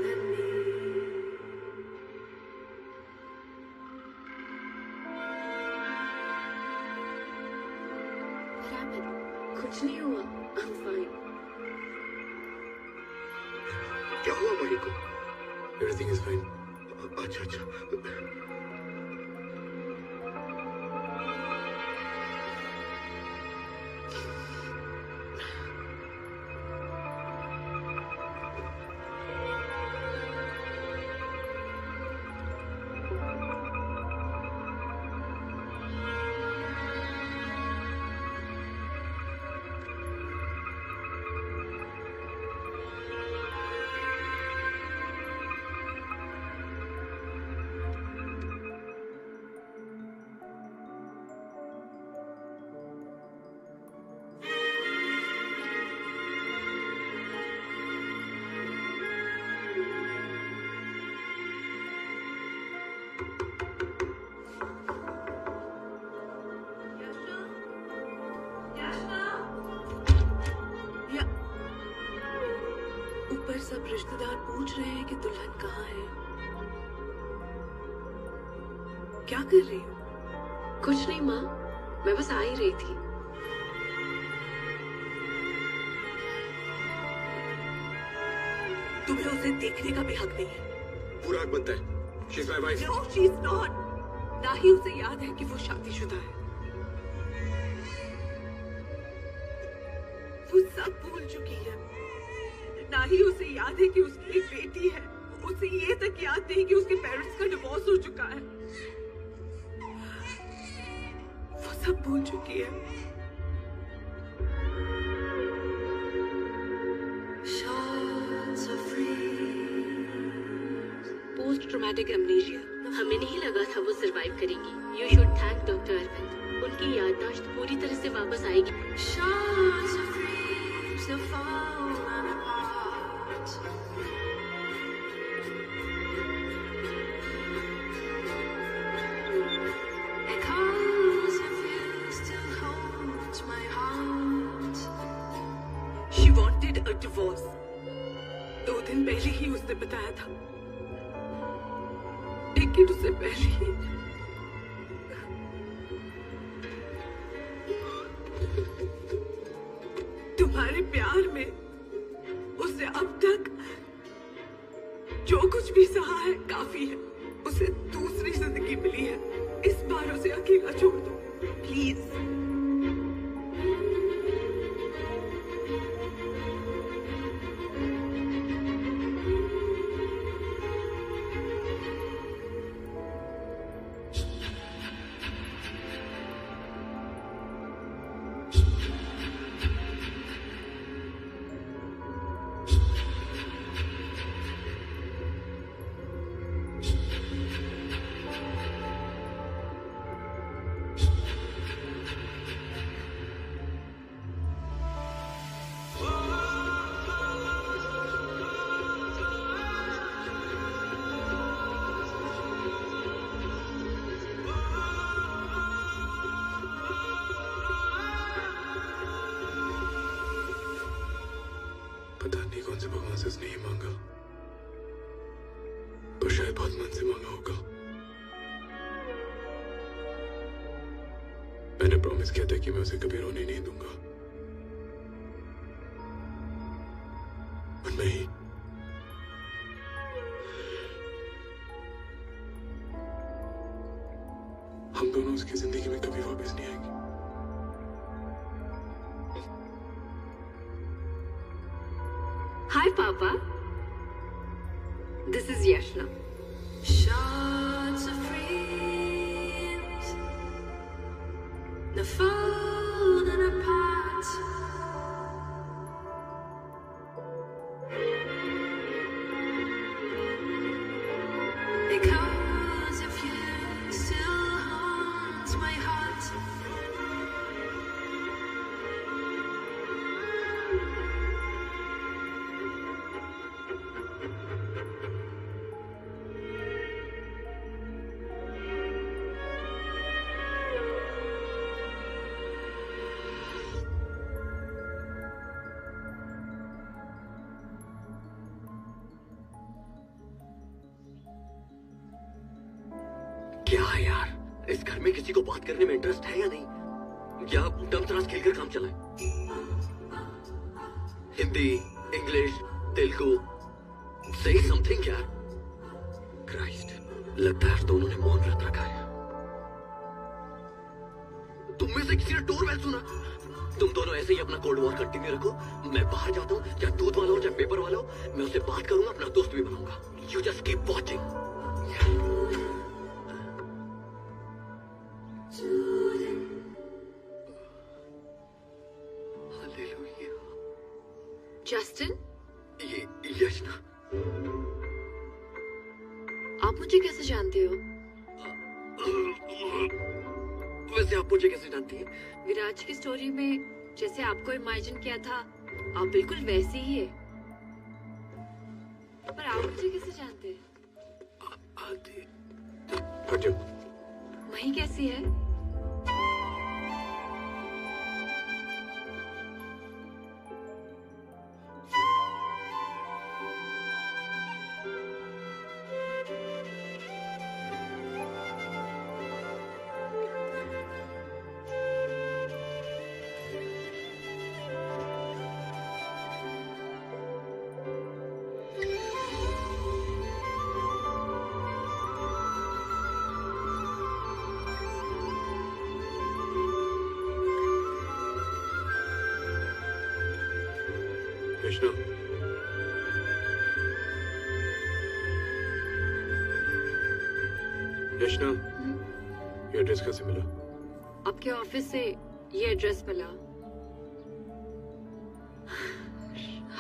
S3: and me. What happened? कुछ कुछ नहीं हुआ। I'm fine.
S7: क्या हुआ मही को?
S2: Everything is fine.
S7: अच्छा अच्छा।
S8: ऊपर सब रिश्तेदार पूछ रहे हैं कि दुल्हन कहाँ है। क्या कर रही हो?
S3: कुछ नहीं माँ, मैं बस आ ही रही थी।
S8: तुम्हें उसे देखने का भी हक नहीं है।
S2: पूरा हक बनता है। She's my wife.
S8: No, she's not. ना ही उसे याद है कि वो शादीशुदा है। वो सब भूल चुकी है। ना ही उसे याद है कि उसकी एक बेटी है। उसे ये तक याद नहीं कि उसके पेरेंट्स का डिवोर्स हो चुका है। वो सब भूल चुकी है।
S3: Post traumatic amnesia. हमें नहीं लगा था वो सरवाइव करेंगी। You should thank doctor Arvind. उनकी याददाश्त पूरी तरह से वापस आएगी।
S8: She wanted a divorce. 2 दिन पहले ही उसने बताया था, लेकिन उससे पहले ही तुम्हारे प्यार में उसे अब तक जो कुछ भी सहा है काफी है। उसे दूसरी जिंदगी मिली है। इस बार उसे अकेला छोड़ दो प्लीज।
S2: पता नहीं कौन से भगवान से उसने ये मांगा, पर शायद बहुत मन से मांगा होगा। मैंने प्रॉमिस किया था कि मैं उसे कभी रोने नहीं दूंगा, और मैं ही हम दोनों उसकी जिंदगी में कभी वापस नहीं आएंगे।
S3: Hi, Papa. This is Yashna.
S5: Shards of dreams, the falling apart. Because of you still haunts my heart.
S1: क्या है यार, इस घर में किसी को बात करने में इंटरेस्ट है या नहीं? या डम तराज खेलकर काम चलाए? Hindi, English, Telugu, say something यार। क्राइस्ट, लगता है दोनों ने मौन व्रत रखा है। तुम में से किसी ने डोर बेल सुना? तुम दोनों ऐसे ही अपना कोल्ड वॉर कंटिन्यू रखो। मैं बाहर जाता हूँ, चाहे दूध वाला हो चाहे पेपर वाला हो, मैं उससे बात करूंगा, अपना दोस्त भी बनाऊंगा। You just keep watching.
S3: Justin,
S1: ये यशना,
S3: आप मुझे कैसे जानते हो?
S1: वैसे आप मुझे कैसे जानती हैं?
S3: विराज की स्टोरी में जैसे आपको इमेजिन किया था, आप बिल्कुल वैसे ही है। पर आप मुझे कैसे जानते हैं?
S2: हट जाओ।
S3: मही कैसी है?
S2: यशना, यशना, ये एड्रेस कैसे मिला?
S3: आपके ऑफिस से ये एड्रेस मिला।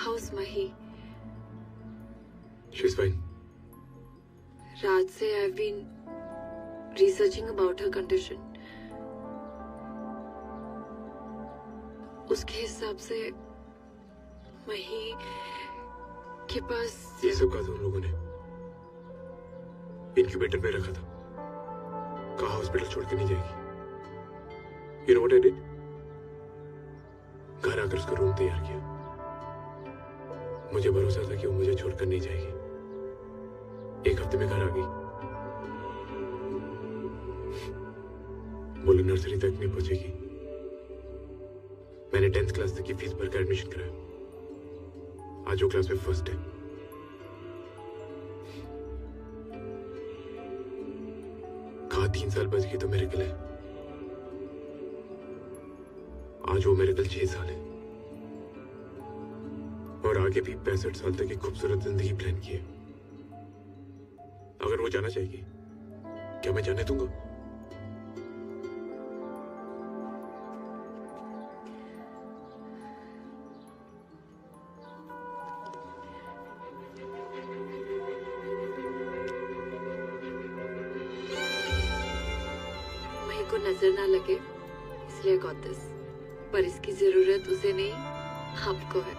S3: हाउस मही।
S2: She's fine.
S3: रात से I've been researching about her condition. उसके हिसाब से मही के पास
S2: ये सब कहा था उन लोगों ने। इनक्यूबेटर में रखा था, कहा हॉस्पिटल छोड़ के नहीं जाएगी। You know what I did? घर आकर उसका रूम तैयार किया। मुझे भरोसा था कि वो मुझे छोड़कर नहीं जाएगी। 1 हफ्ते में घर आ गई। बोले नर्सरी तक नहीं पहुंचेगी। मैंने 10th क्लास तक की फीस भरकर एडमिशन कराया। आज वो क्लास में फर्स्ट है। कहा 3 साल बच गई तो मेरेकल है। आज वो मेरेकल 6 साल है और आगे भी 65 साल तक एक खूबसूरत जिंदगी प्लान की है। अगर वो जाना चाहेगी, क्या मैं जाने दूंगा?
S3: को नजर ना लगे इसलिए गॉट दिस, पर इसकी जरूरत उसे नहीं आपको है।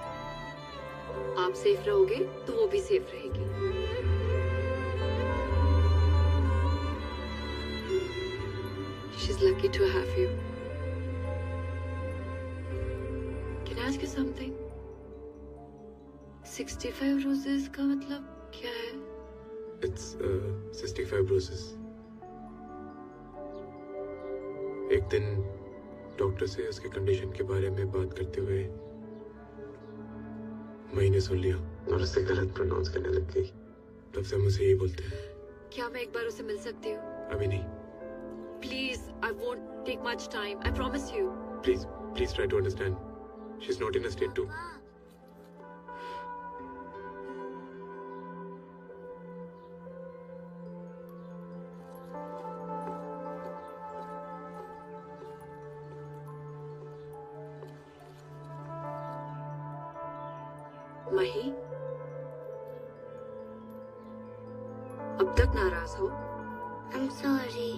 S3: आप सेफ रहोगे तो वो भी सेफ रहेगी। She's lucky to have you. Can I ask you something? 65 roses का मतलब क्या है?
S2: It's 65 roses. एक दिन डॉक्टर से उसके कंडीशन के बारे में बात करते हुए मैंने सुन लिया और उससे गलत प्रोनाउंस करने लग गई। तब से मुझे यही बोलते हैं।
S3: क्या मैं एक बार उसे मिल सकती हूँ?
S2: अभी नहीं।
S3: Please, I won't take much time. I promise you.
S2: Please try to understand. She's not in a state to.
S3: मही, अब तक नाराज हो?
S4: I'm sorry.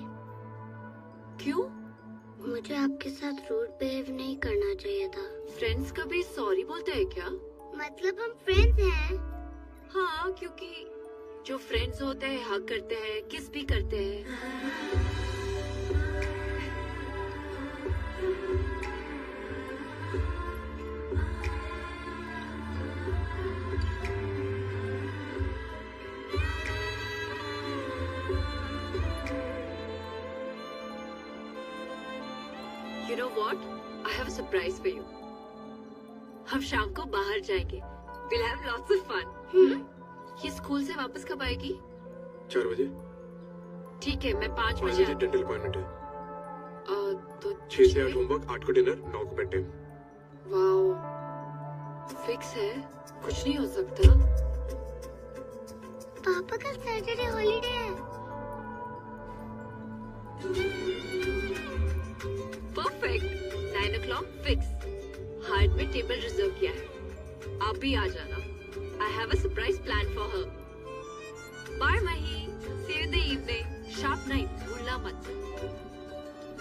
S3: क्यों?
S4: मुझे आपके साथ रूड बिहेव नहीं करना चाहिए था।
S3: फ्रेंड्स कभी सॉरी बोलते हैं क्या?
S4: मतलब हम फ्रेंड्स हैं।
S3: हाँ, क्योंकि जो फ्रेंड्स होते हैं हग करते हैं, किस भी करते हैं। You know what? I have a surprise for you. हम शाम को बाहर जाएंगे। We'll have lots of fun. ये स्कूल से वापस कब आएगी?
S2: 4 बजे।
S3: ठीक है, मैं 5
S2: 5
S3: बजे
S2: बजे डेंटल अपॉइंटमेंट है।
S3: तो
S2: 6 से 8 होमवर्क, 8 को डिनर, 9 को बेड टाइम।
S3: वाओ, फिक्स है, कुछ नहीं हो सकता।
S4: पापा कल सैटरडे हॉलीडे है।
S3: Perfect, 9 o'clock fix. हार्ट में टेबल रिजर्व किया है, आप भी आ जाना। I have a surprise plan for her. Bye Mahi, see you in the evening. Sharp 9, भूलना मत।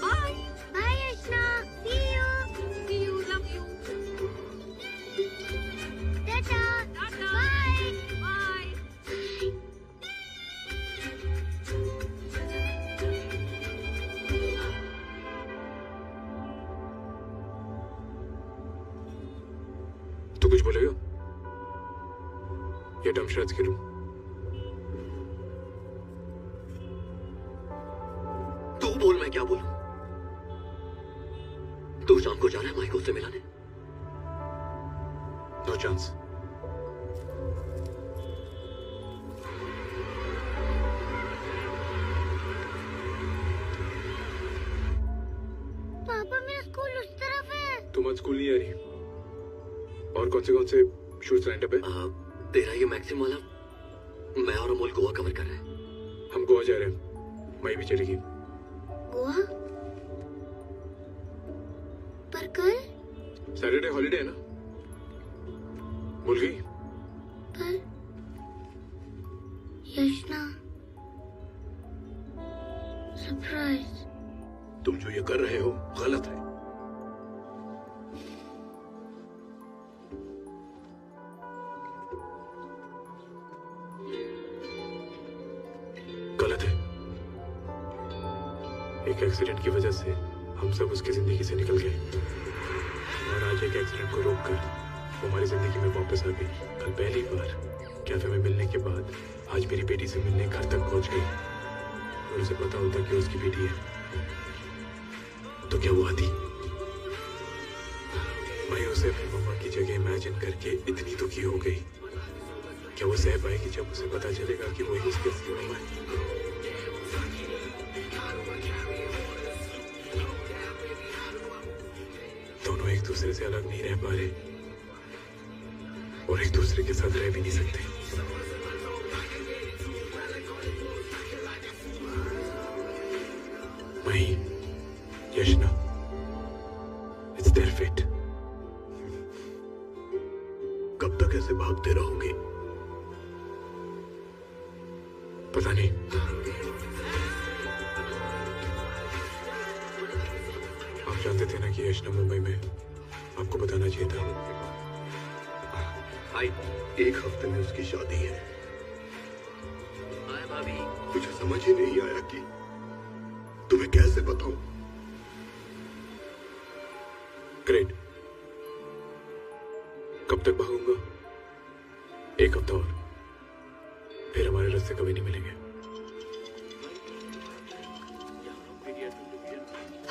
S3: Bye
S4: bye Yashna, see you,
S3: love you.
S4: टाटा,
S3: टाटा,
S4: बाय।
S3: बाय।
S2: तू कुछ बोलेगा? ये डम शर्ट्स के रूम।
S1: तू बोल, मैं क्या बोलूं? तू शाम को जा रहा है माइकल से मिलाने?
S2: No chance.
S4: पापा मेरा स्कूल उस तरफ है।
S2: तुम आज स्कूल नहीं आ रही? और कौन से शूज लाइन पे?
S1: तेरा ये मैक्सिम वाला, मैं और अमोल गोवा कवर कर रहे हैं।
S2: हम गोवा जा रहे हैं, मई भी चलेगी।
S4: गोवा? पर कल?
S2: सैटरडे हॉलीडे है ना, भूल गई?
S4: पर यशना, सरप्राइज।
S7: तुम जो ये कर रहे हो गलत है।
S2: गलत है। एक एक्सीडेंट की वजह से हम सब उसकी जिंदगी से निकल गए, और आज एक एक्सीडेंट को रोककर वो हमारी जिंदगी में वापस आ गई। कल पहली बार कैफे में मिलने के बाद आज मेरी बेटी से मिलने घर तक पहुंच गई, और उसे पता होता कि उसकी बेटी है तो क्या वो आती? मैं उसे अपनी मम्मा की जगह इमेजिन करके इतनी दुखी हो गई। क्या वो सह पाएगी जब उसे पता चलेगा कि वो ही उसकी असली मम्मा है? दोनों एक दूसरे से अलग नहीं रह पा रहे, और एक दूसरे के साथ रह भी नहीं सकते। वही यशना, इट्स देयर फेट।
S7: कब तक ऐसे भागते रहोगे?
S2: पता नहीं। आप जानते थे ना कि यशना मुंबई में, आपको बताना चाहिए था।
S7: एक हफ्ते में उसकी शादी है।
S1: हाय भाभी।
S7: मुझे समझ ही नहीं आया कि तुम्हें कैसे बताऊं।
S2: ग्रेट। कब तक भागूंगा? 1 हफ्ता और, फिर हमारे रास्ते कभी नहीं मिलेंगे।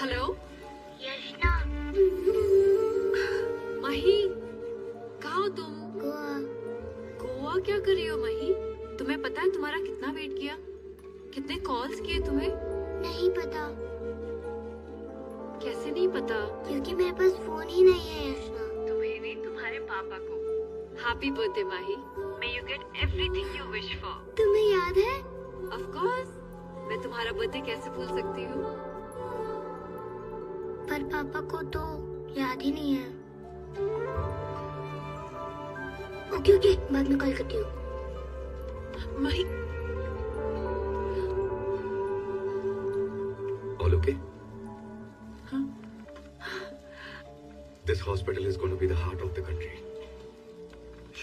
S3: हेलो
S4: यशना,
S3: मही, कहाँ हो तुम?
S4: गोवा।
S3: गोवा क्या कर रही हो मही? तुम्हें पता है तुम्हारा कितना वेट किया, कितने कॉल्स किए तुम्हें?
S4: नहीं पता।
S3: कैसे नहीं पता?
S4: क्योंकि मेरे पास फोन ही नहीं है यशना।
S3: तुम्हें नहीं, तुम्हारे पापा को। Happy birthday Mahi, may you get everything you wish for.
S4: तुम्हें याद है?
S3: ऑफ कोर्स, मैं तुम्हारा बर्थडे कैसे भूल सकती हूँ?
S4: पर पापा को तो याद ही नहीं है। ओके ओके, बाद में कॉल करती हूँ।
S3: माही,
S1: All okay?
S3: Huh?
S1: This hospital is going to be the heart of the country.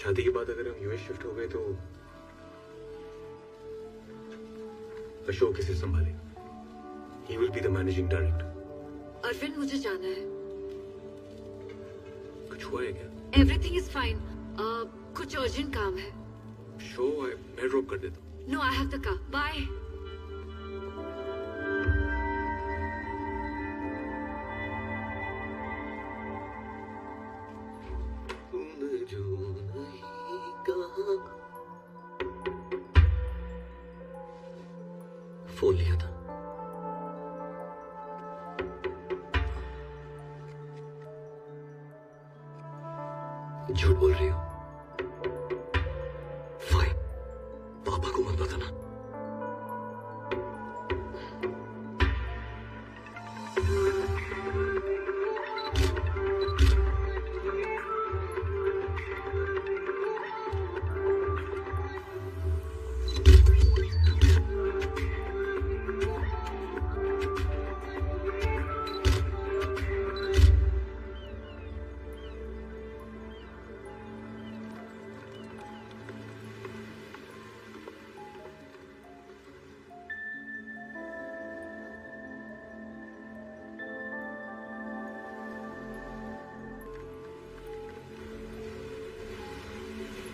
S2: शादी के बाद अगर हम यूएस शिफ्ट हो गए तो
S1: अशोक किसे संभाले?
S2: he will be the managing director.
S3: Arvind, मुझे जाना है।
S2: कुछ हुआ है क्या?
S3: Everything is fine. कुछ अर्जेंट काम है।
S2: मैं ड्रॉप कर देता हूँ।
S3: No, I have the car. Bye.
S1: Phone लिया था। झूठ बोल रही हो? फाइन, पापा को मत बताना।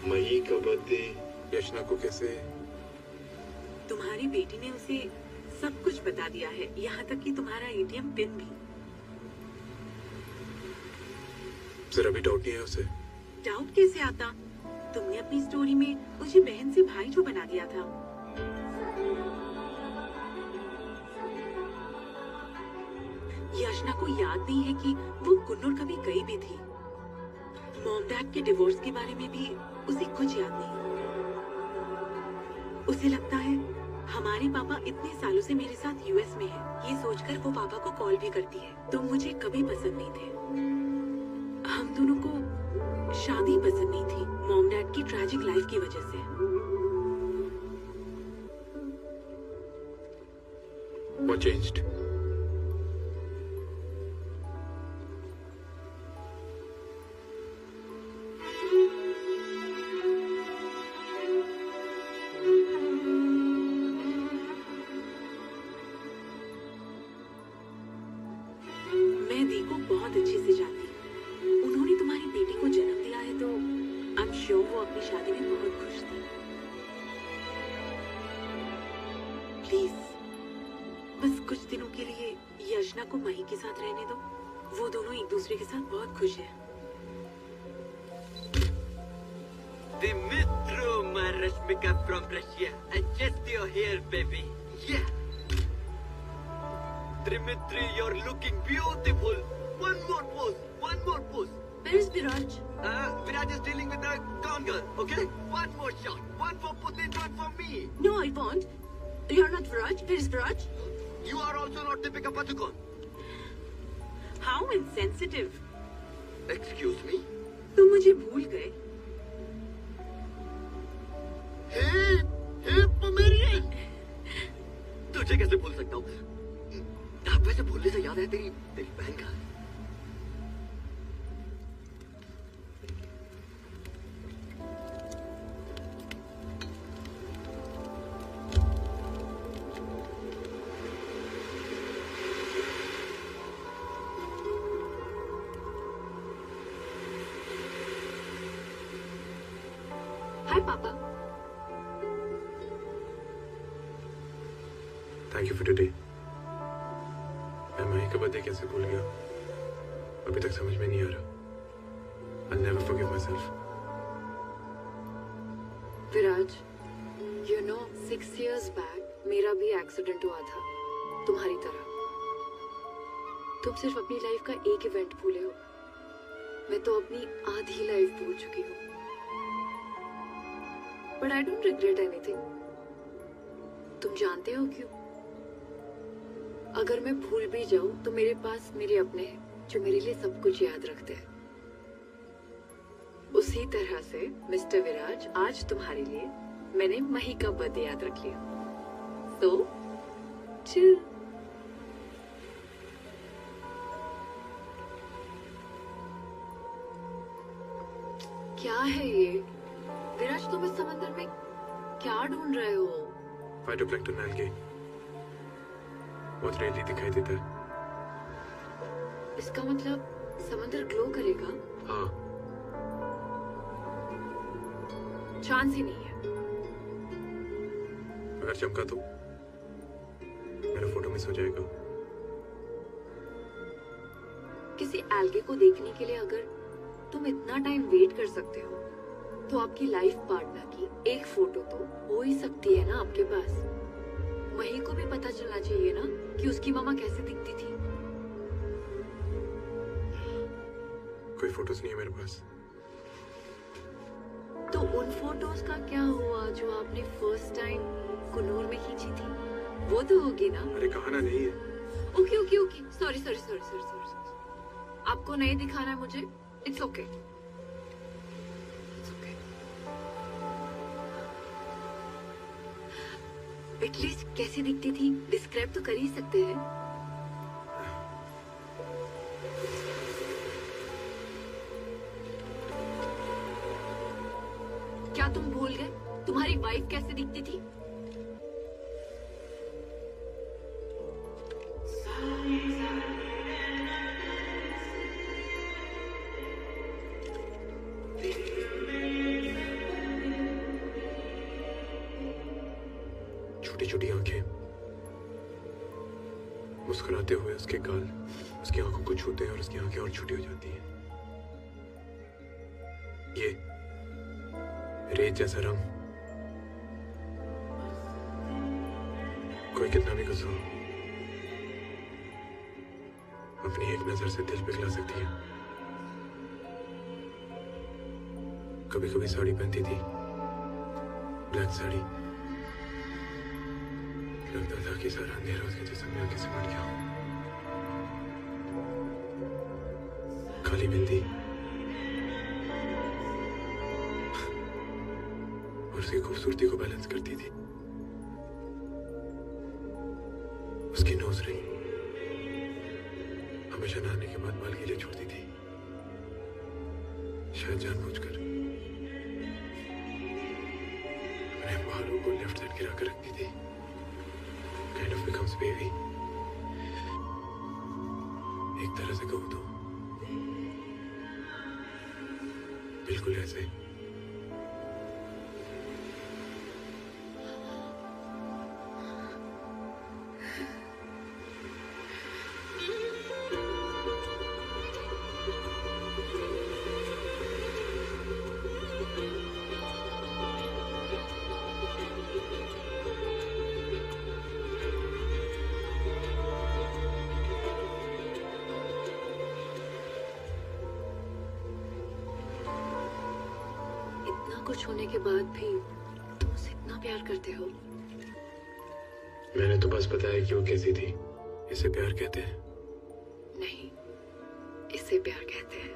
S7: मही का बर्थडे।
S2: यशना को कैसे?
S8: तुम्हारी बेटी ने उसे सब कुछ बता दिया है, यहाँ तक कि तुम्हारा एटीएम पिन भी।
S2: जरा भी डाउट नहीं है उसे?
S8: डाउट कैसे आता? तुमने अपनी स्टोरी में मुझे बहन से भाई जो बना दिया था। यशना को याद नहीं है कि वो कुन्नूर कभी गई भी थी। मॉम डैड के डिवोर्स के बारे में भी उसे कुछ याद नहीं। उसे लगता है हमारे पापा इतने सालों से मेरे साथ यूएस में हैं। ये सोचकर वो पापा को कॉल भी करती है। तुम मुझे कभी पसंद नहीं थे। हम दोनों को शादी पसंद नहीं थी, मॉम डैड की ट्रैजिक लाइफ की वजह से।
S2: What changed?
S8: मैं दी को बहुत अच्छे से जानती हूँ। उन्होंने तुम्हारी बेटी को जन्म दिया है तो आई एम श्योर वो अपनी शादी में बहुत खुश थी। प्लीज बस कुछ दिनों के लिए यशना को मही के साथ रहने दो। वो दोनों एक दूसरे के साथ बहुत खुश हैं।
S1: Dimitro, my Rashmika from Russia. Adjust your hair, baby. Yeah. Dimitri, you're looking beautiful. One more pose. One more pose.
S3: Where's Viraj?
S1: Viraj is dealing with the gone girl. Okay. One more shot. One for Putin, one for me.
S3: No, I won't. You're not Viraj. Where is Viraj?
S1: You are also not Deepika Padukone.
S8: How insensitive.
S1: Excuse me.
S8: तुम मुझे भूल गए।
S1: हे पमेरियन, तुझे कैसे भूल सकता हूँ? वैसे भूलने से याद है तेरी बहन का।
S3: Hi, Papa.
S2: Thank you for today. मैं मही का बर्थडे कैसे भूल गया? अभी तक समझ में नहीं आ रहा। I'll never forgive myself.
S3: Viraj, you know 6 years back मेरा भी एक्सीडेंट हुआ था तुम्हारी तरह। तुम सिर्फ अपनी लाइफ का एक इवेंट भूले हो, मैं तो अपनी आधी लाइफ भूल चुकी हूँ। But I don't regret anything. तुम जानते हो क्यों? अगर मैं भूल भी जाऊं तो मेरे पास मेरे अपने हैं जो मेरे लिए सब कुछ याद रखते हैं। उसी तरह से मिस्टर विराज, आज तुम्हारे लिए मैंने मही का बर्थडे याद रख लिया। So, chill. क्या है ये? विराज, तुम इस समंदर में क्या ढूंढ रहे हो?
S2: फाइटोप्लैंक्टन algae बहुत रेयरली दिखाई देता है।
S3: इसका मतलब समंदर ग्लो करेगा?
S2: हाँ।
S3: चांस ही नहीं है।
S2: अगर चमका तो मेरा फोटो मिस हो जाएगा।
S3: किसी एल्गे को देखने के लिए अगर तुम इतना टाइम वेट कर सकते हो तो आपकी लाइफ पार्टनर की एक फोटो तो हो ही सकती है ना आपके पास। मही को भी पता चलना चाहिए ना कि उसकी मामा कैसे दिखती थी।
S2: कोई फोटोज नहीं है मेरे पास।
S3: तो उन फोटोज का क्या हुआ जो आपने फर्स्ट टाइम कुनूर में खींची थी? वो तो होगी ना।
S2: अरे कहाना नहीं है।
S3: Okay okay okay, sorry sorry sorry sorry sorry. आपको नहीं दिखाना है मुझे, इट्स ओके। एटलीस्ट कैसी दिखती थी डिस्क्राइब तो कर ही सकते हैं। क्या तुम भूल गए तुम्हारी वाइफ कैसे दिखती थी?
S2: छोटी छोटी आंखें, मुस्कुराते हुए उसके गाल उसकी आंखों को छूते हैं और उसकी आंखें और छोटी हो जाती हैं। ये रेत जैसा रंग, कोई कितना भी गुस्सा हो अपनी एक नजर से दिल पिघला सकती है। कभी कभी साड़ी पहनती थी, ब्लैक साड़ी, लगता था कि सारा अंधेरा उसके जिस्म में आके सिमट गया। काली बिंदी और उसकी खूबसूरती को बैलेंस करती थी। उसकी नोज रिंग हमेशा नहाने के बाद बाल गीले छोड़ती थी, शायद जानबूझकर। अपने बालों को लेफ्ट साइड गिरा कर रखती थी। Kind of becomes baby. एक तरह से कहूँ तो बिल्कुल ऐसे।
S3: कुछ होने के बाद भी तुम उसे इतना प्यार करते हो।
S2: मैंने तो बस बताया कि वो कैसी थी। इसे प्यार कहते हैं?
S3: नहीं, इसे प्यार कहते हैं।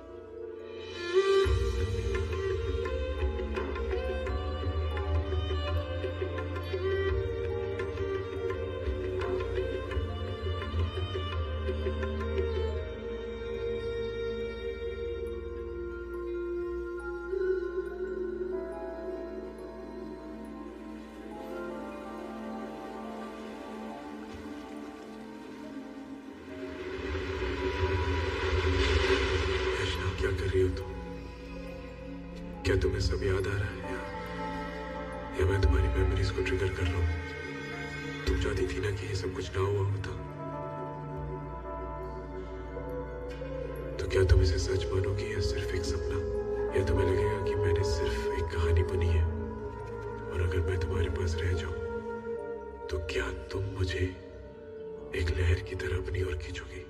S3: क्या तुम्हें सब याद आ रहा है या मैं तुम्हारी मेमोरीज को ट्रिगर कर रहा हूँ? तुम चाहती थी ना कि ये सब कुछ ना हुआ होता, तो क्या तुम इसे सच मानोगी या सिर्फ एक सपना? या तुम्हें लगेगा कि मैंने सिर्फ एक कहानी बुनी है और अगर मैं तुम्हारे पास रह जाऊं तो क्या तुम मुझे एक लहर की तरह अपनी ओर खींचोगी?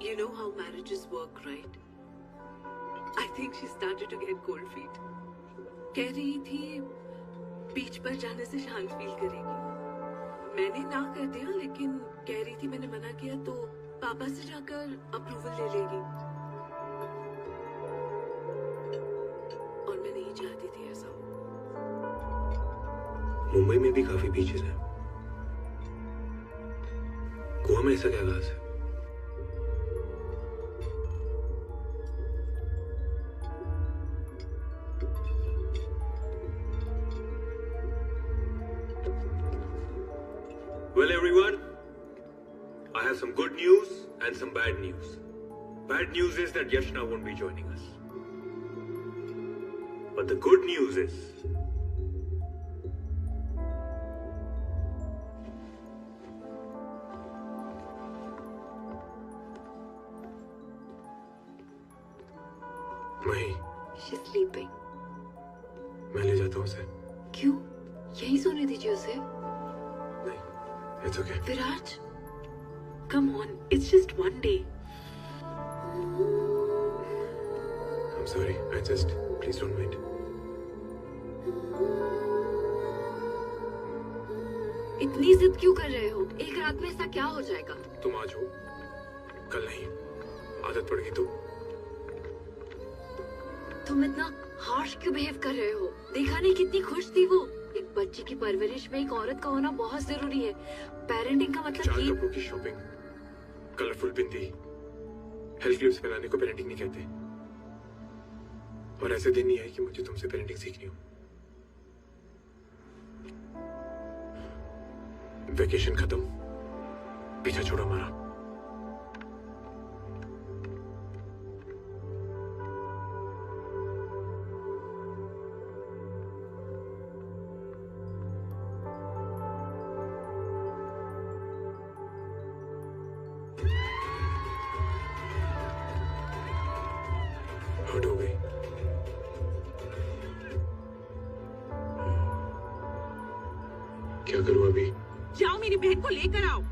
S8: You know how marriages work, right? I think she started to get cold feet. कह रही थी बीच पर जाने से शांत फील करेगी। मैंने ना कर दिया, लेकिन कह रही थी मैंने मना किया तो पापा से जाकर अप्रूवल ले लेगी। और मैं नहीं चाहती थी ऐसा हो।
S2: मुंबई में भी काफी बीचेस हैं। गोवा में ऐसा क्या खास है?
S10: Well, everyone, I have some good news and some bad news. Bad news is that Yashna won't be joining us. But the good news is
S2: वही
S3: शी स्लीपिंग।
S2: मैं ले जाता हूँ उसे।
S3: क्यों? यहीं सोने दीजिए उसे।
S2: नहीं, it's okay.
S3: Viraj, come on, it's just one day.
S2: I'm sorry. I just please don't mind.
S3: इतनी जिद क्यों कर रहे हो? एक रात में ऐसा क्या हो जाएगा?
S2: तुम आज हो, कल नहीं। आदत पड़ गई तो।
S3: तुम इतना हार्श क्यों बिहेव कर रहे हो? देखा नहीं कितनी खुश थी वो। एक बच्चे की परवरिश में एक औरत का होना बहुत जरूरी है। पेरेंटिंग का मतलब
S2: चार
S3: कि
S2: कपड़ों की शॉपिंग, कलरफुल बिंदी, हेल्थ क्लिप्स फैलाने को पेरेंटिंग नहीं कहते। और ऐसे दिन नहीं है कि मुझे तुमसे पेरेंटिंग सीखनी हो। वेकेशन खत्म, पीछा छोड़ो हमारा। हट हो गई। क्या करूं अभी?
S8: जाओ मेरी बहन को लेकर आओ।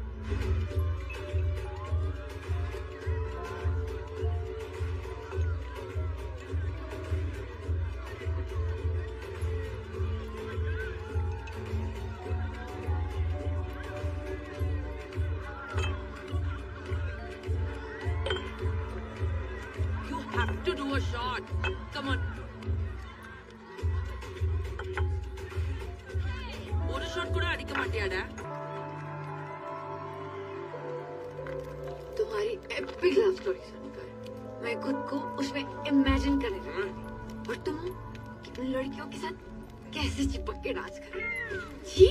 S8: You have to do a shot. Come on. ஒரு ஷாட் கூட அடிக்க மாட்டியாடா?
S3: तुम्हारी एपिक लव स्टोरी सुनकर मैं खुद को उसमें इमेजिन करने लगी। और तुम कि उन लड़कियों के साथ कैसे चिपक के डांस कर रहे हो। जी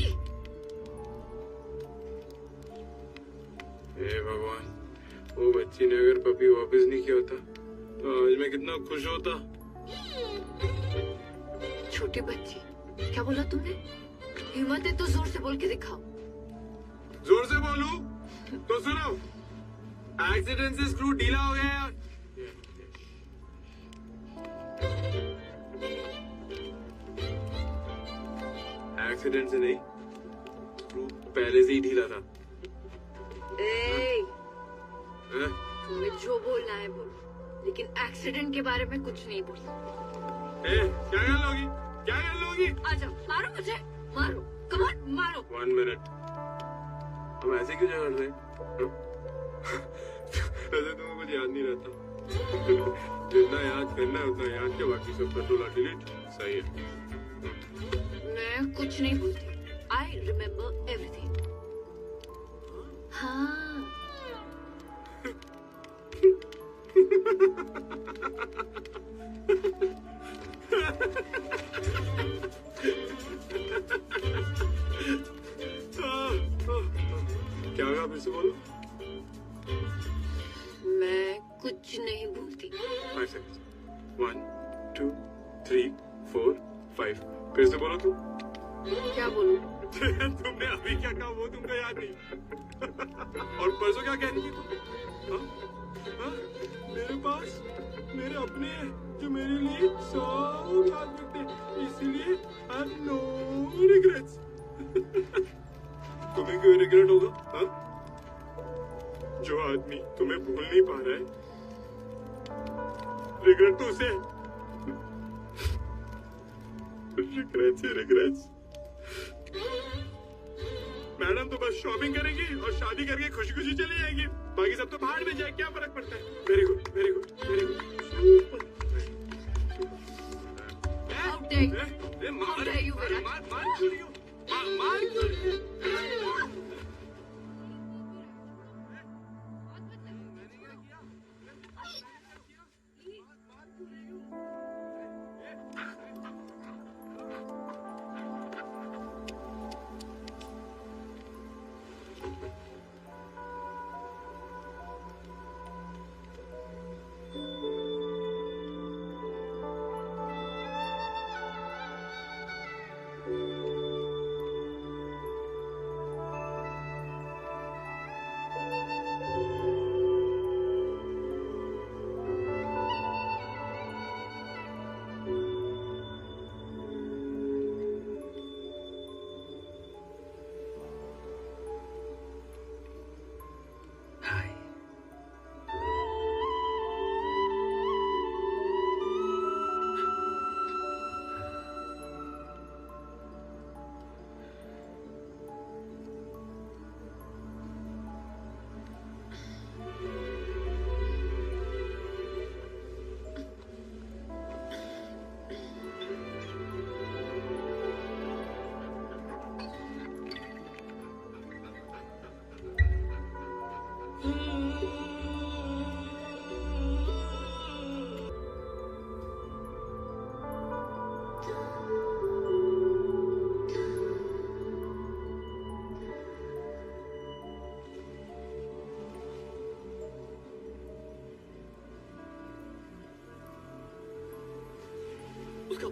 S2: हे भगवान, वो बच्ची ने अगर पपी वापस नहीं किया होता तो आज मैं कितना खुश होता।
S3: छोटी बच्ची, क्या बोला तुमने? हिम्मत है तो जोर से बोल के दिखाओ।
S2: जोर से बोलूं तो सुनो, एक्सीडेंट से स्क्रू ढीला हो गया है। एक्सीडेंट से नहीं, स्क्रू पहले से ही ढीला था।
S3: तुम्हें जो बोलना है बोलो, लेकिन एक्सीडेंट के बारे में कुछ नहीं बोलना।
S2: क्या गल होगी? क्या गल होगी?
S3: आजा, मारो मुझे, मारो, कम ऑन, मारो।
S2: 1 मिनट, हम ऐसे क्यों झगड़ रहे हैं? वैसे तुम्हें कुछ याद नहीं रहता। जितना याद करना है उतना याद के, बाकी सब कर दो डिलीट। सही है।
S3: मैं कुछ नहीं भूलती। I remember everything. हाँ।
S2: क्या होगा? फिर से बोलो।
S3: मैं कुछ नहीं भूलती।
S2: 5 seconds. 1 2 3 4 5। फिर से बोलो तुम।
S3: क्या बोलूं?
S2: तुमने अभी क्या कहा वो तुमको याद नहीं। और परसों क्या कह रही थी तुम? हाँ? हाँ? मेरे पास मेरे अपने हैं जो मेरे लिए सब याद रखते हैं, इसलिए आई हैव नो रिग्रेट्स। तुम्हें क्यों रिग्रेट होगा? हाँ? जो आदमी तुम्हें भूल नहीं पा रहा है, रिग्रेट तो उसे है। रिग्रेट्स ही रिग्रेट्स। मैडम तो बस शॉपिंग करेंगी और शादी करके खुशी खुशी चली जाएंगी, बाकी सब तो बाहर में जाए, क्या फर्क पड़ता है? Very good, very good, very good, super.
S3: How dare you?
S2: मार
S3: How dare you, विराट?
S2: मार क्यों रही हो? मार क्यों रही हो?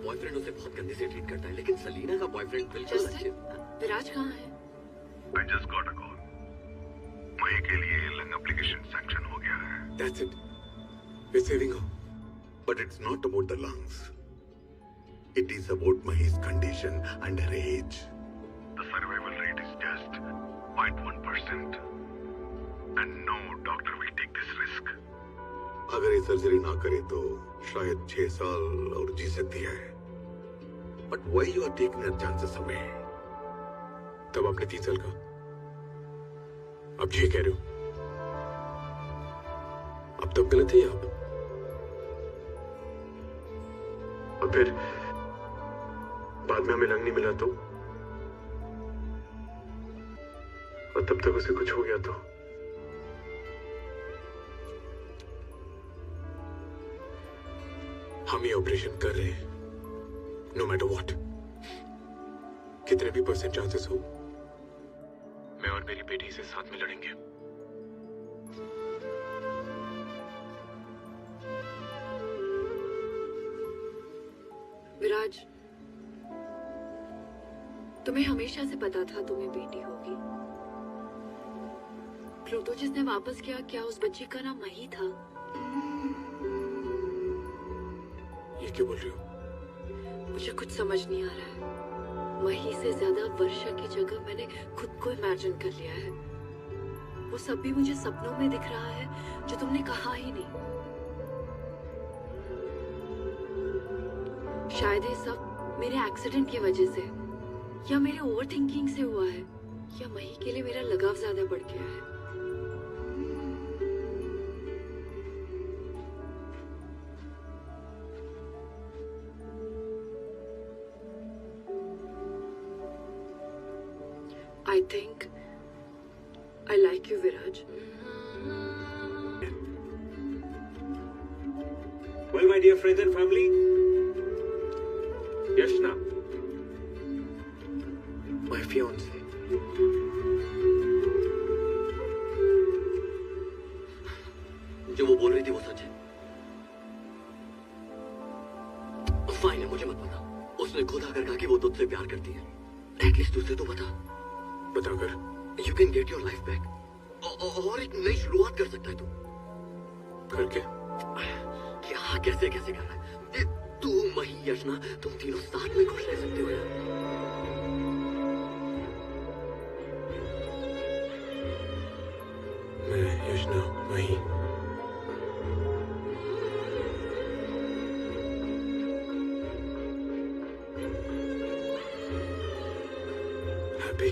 S1: बॉयफ्रेंड उसे बहुत गंदे से ट्रीट करता है, लेकिन सलीना का बॉयफ्रेंड बिल्कुल अच्छे।
S3: विराज कहाँ है?
S11: I just got a call. मई के लिए लंग एप्लीकेशन सैंक्शन हो गया है।
S2: That's it. We're saving her.
S7: But it's not about the lungs. It is about Mahi's condition and her age.
S11: The survival rate is just 0.1%. And no doctor will take this risk.
S7: अगर ये सर्जरी ना करे तो शायद 6 साल और जी सकती है। But why you are taking her chances away?
S2: तब आपने 3 साल का, अब ये कह रहे हो? अब तब गलत है आप? और फिर बाद में हमें लंग नहीं मिला तो? और तब तक उसे कुछ हो गया तो? हम ये ऑपरेशन कर रहे हैं, नो मैटर व्हाट। कितने भी % चांसेस हो, मैं और मेरी बेटी से साथ में लड़ेंगे।
S3: विराज, तुम्हें हमेशा से पता था तुम्हें बेटी होगी। प्लूटो जिसने वापस किया, क्या उस बच्ची का नाम मही था?
S2: ये क्या बोल रही हो?
S3: मुझे कुछ समझ नहीं आ रहा है। मही से ज्यादा वर्षा की जगह मैंने खुद को इमेजिन कर लिया है। वो सब भी मुझे सपनों में दिख रहा है जो तुमने कहा ही नहीं। शायद ये सब मेरे एक्सीडेंट की वजह से या मेरे ओवरथिंकिंग से हुआ है, या मही के लिए मेरा लगाव ज्यादा बढ़ गया है। I think I like you, Viraj.
S10: Well, my dear friends and family, Yashna,
S1: My fiance. जो वो बोल रही थी वो सच है। फाइन है, मुझे मत बता। उसने खुद आकर कहा कि वो तुझसे प्यार करती है। एटलीस्ट तुझसे तो बता।
S2: बताकर
S1: You can get your life back. और एक नई शुरुआत कर सकता है तू।
S2: करके
S1: क्या कैसे कैसे कर रहा है? तू मही यशना, तुम तीनों साथ में खुश रह सकते हो यार।
S2: मैं, यशना, मही, हैप्पी।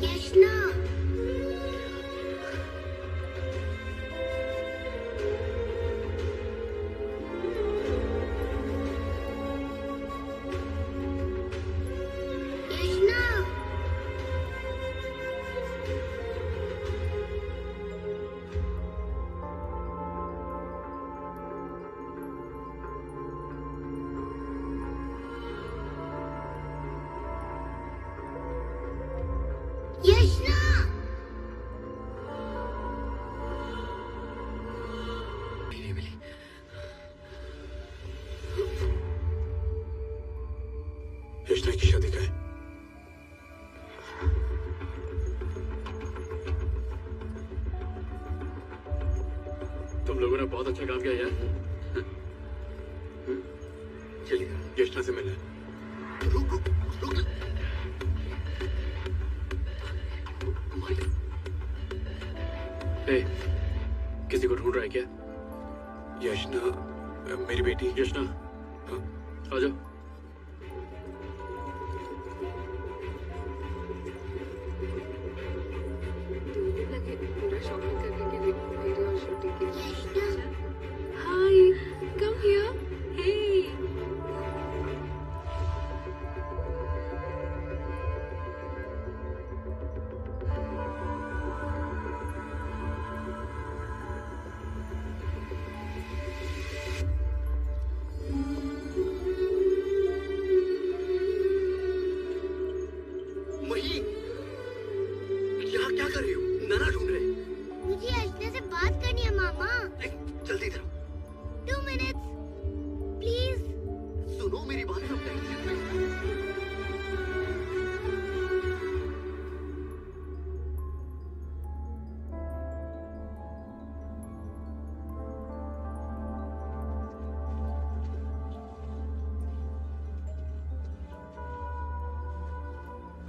S4: यशना, यशना, यशना,
S1: नहीं मिली।
S2: यशना की शादी का है।
S1: तुम लोगों ने बहुत अच्छा काम किया यार। चलिए
S2: यशना से मिलना है।
S1: रुक रुक रुक। माइक,
S2: ए, किसी को ढूंढ रहा है क्या? यशना, मेरी बेटी यशना। हाँ,
S1: आ जाओ।
S9: लगे पूरा शॉपिंग करने के लिए मेरी और शूटिंग के लिए।
S4: यशना,
S9: Hi, come here. Hey.
S1: यशना क्या कर रही हो? नाना ढूंढ रहे।
S4: मुझे यशना से बात करनी है मामा।
S1: जल्दी इधर आओ।
S4: 2 minutes, प्लीज।
S1: सुनो मेरी बात।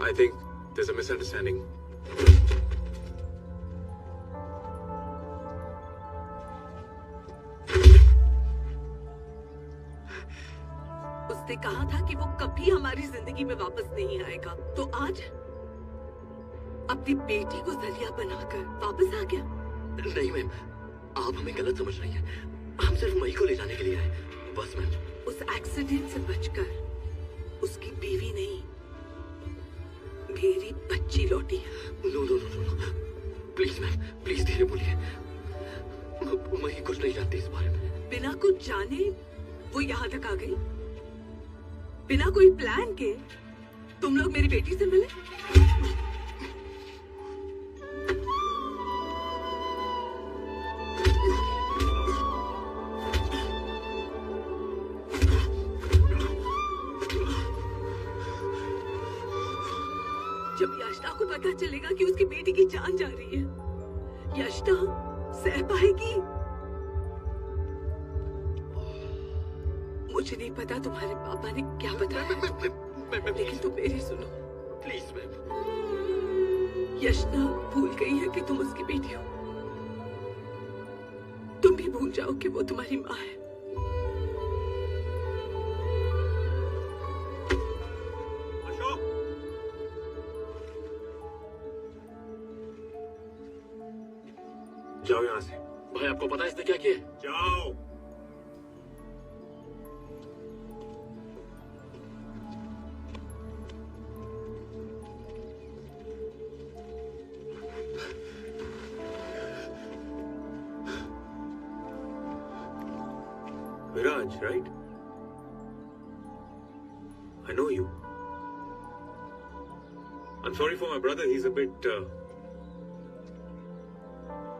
S2: I think there's a misunderstanding.
S8: उसने कहा था कि वो कभी हमारी जिंदगी में वापस नहीं आएगा, तो आज अपनी बेटी को जरिया बनाकर वापस आ गया।
S1: नहीं मैम, आप हमें गलत समझ रही हैं। हम सिर्फ मई को ले जाने के लिए आए, बस मैम।
S8: उस एक्सीडेंट से बचकर उसकी बीवी नहीं, मेरी बच्ची लौटी है।
S1: No no no no, please ma'am, please धीरे बोलिए। मई कुछ नहीं जानती इस बारे में।
S8: बिना कुछ जाने वो यहाँ तक आ गई, बिना कोई प्लान के तुम लोग मेरी बेटी से मिले। जब यशना को पता चलेगा कि उसकी बेटी की जान जा रही है, यशना सह पाएगी? मुझे नहीं पता तुम्हारे पापा ने क्या बताया, लेकिन तुम मेरी सुनो
S1: प्लीज मैम।
S8: यशना भूल गई है कि तुम उसकी बेटी हो। तुम भी भूल जाओ कि वो तुम्हारी माँ है।
S2: जाओ यहाँ से।
S1: भाई आपको पता है इसने क्या किया?
S2: जाओ।
S10: Viraj, right? I know you. I'm sorry for my brother. He's a bit.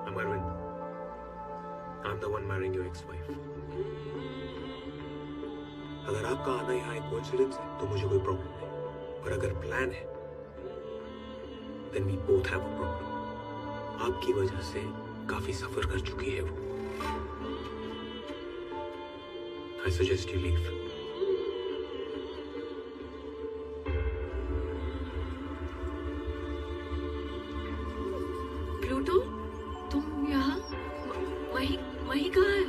S10: I'm Arvind. I'm the one marrying your ex-wife. अगर आपका आना यहाँ एक कोइंसिडेंस है तो मुझे कोई प्रॉब्लम नहीं, पर अगर प्लान है then we both have a problem. आपकी वजह से काफी सफर कर चुकी है वो। I suggest you leave.
S3: Pluto, तुम यहाँ? मही कहाँ है?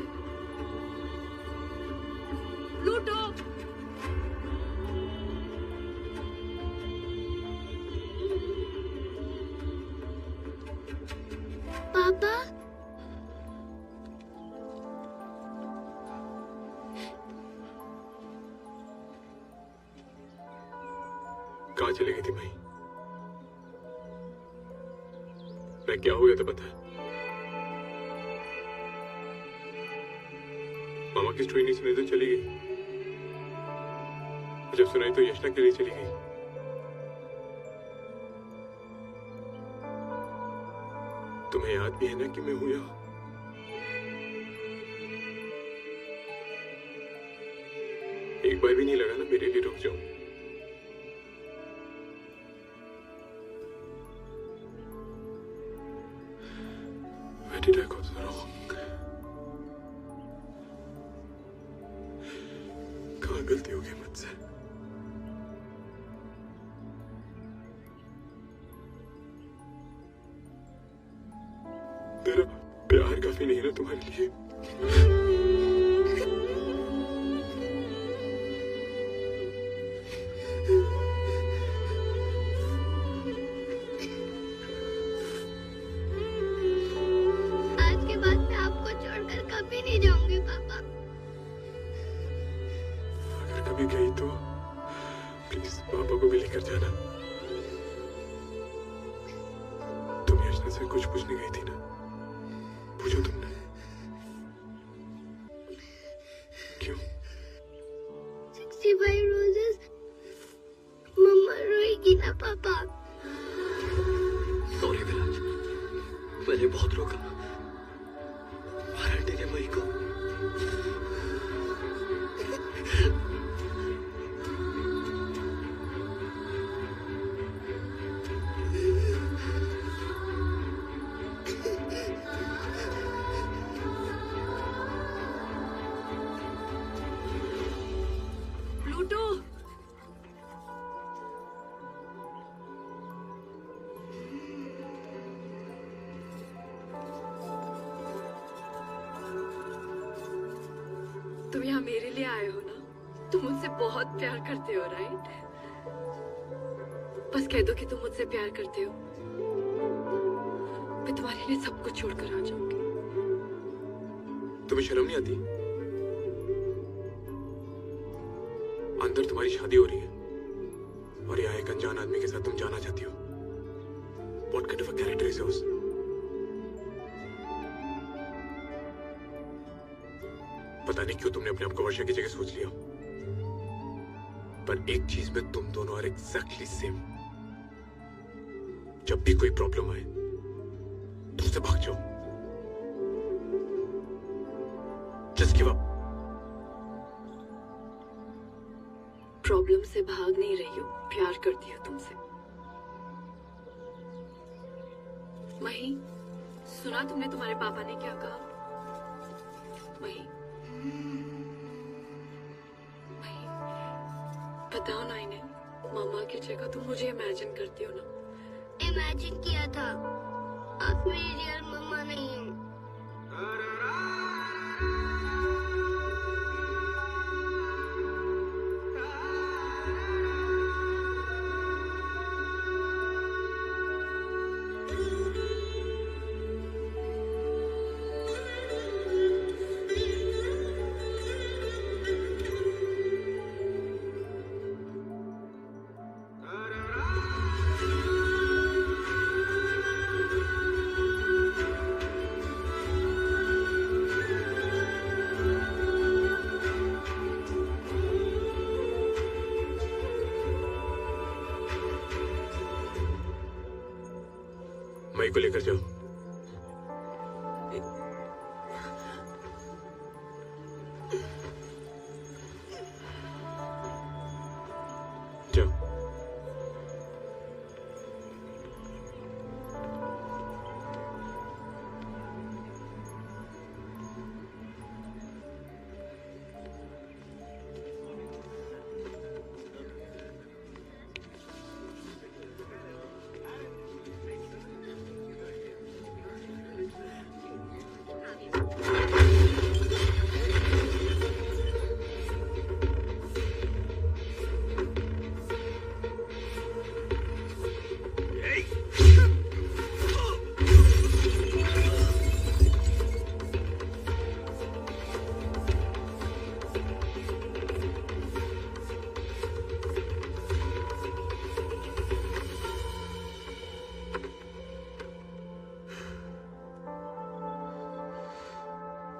S3: प्लूटो!
S4: पापा?
S2: कहाँ चली गई थी भाई? मैं क्या हो गया था पता है? मामा की स्टोरी नहीं सुनी तो चली गई। जब सुनाई तो यशना के लिए चली गई। तुम्हें याद भी है ना कि मैं हूं यहाँ? एक बार भी नहीं लगा ना मेरे लिए रुक जाऊं। Where did I go so wrong? कहाँ गलती हो गई मुझसे? मेरा प्यार काफी नहीं ना तुम्हारे लिए?
S4: आज के बाद मैं आपको छोड़कर कभी नहीं जाऊंगी पापा।
S2: अगर कभी गई तो प्लीज पापा को भी लेकर जाना। तुम यशना से कुछ पूछने गई थी ना? पूछो तुमने? क्यों?
S4: 65 रोजेस। मम्मा रोएगी ना पापा?
S1: सॉरी विराज, मैंने बहुत रोका, पर आंटी ने मई को
S3: प्लूटो, तुम यहाँ मेरे लिए आए हो ना? तुम मुझसे बहुत प्यार करते हो, राइट? बस कह दो कि तुम मुझसे प्यार करते हो, मैं तुम्हारे लिए सब कुछ छोड़कर आ जाऊंगी।
S2: तुम्हें शर्म नहीं आती? अंदर तुम्हारी शादी हो रही है और यहाँ एक अनजान आदमी के साथ तुम जाना चाहती हो। What kind of a character is yours? पता नहीं क्यों तुमने अपने आप को वर्षा की जगह सोच लिया, पर एक चीज में तुम दोनों आर एग्जैक्टली सेम। जब भी कोई प्रॉब्लम आए तो उससे भाग जाओ। Just give up.
S3: प्रॉब्लम से भाग नहीं रही हो, प्यार करती हो तुमसे। मही, सुना तुमने तुम्हारे पापा ने क्या कहा? मही, मही, बताओ ना इन्हें, मामा की जगह तुम मुझे इमेजिन करती हो ना?
S4: इमेजिन किया था, आप मेरी रियल मम्मा नहीं हो।
S2: मई को लेकर जाओ। जाओ।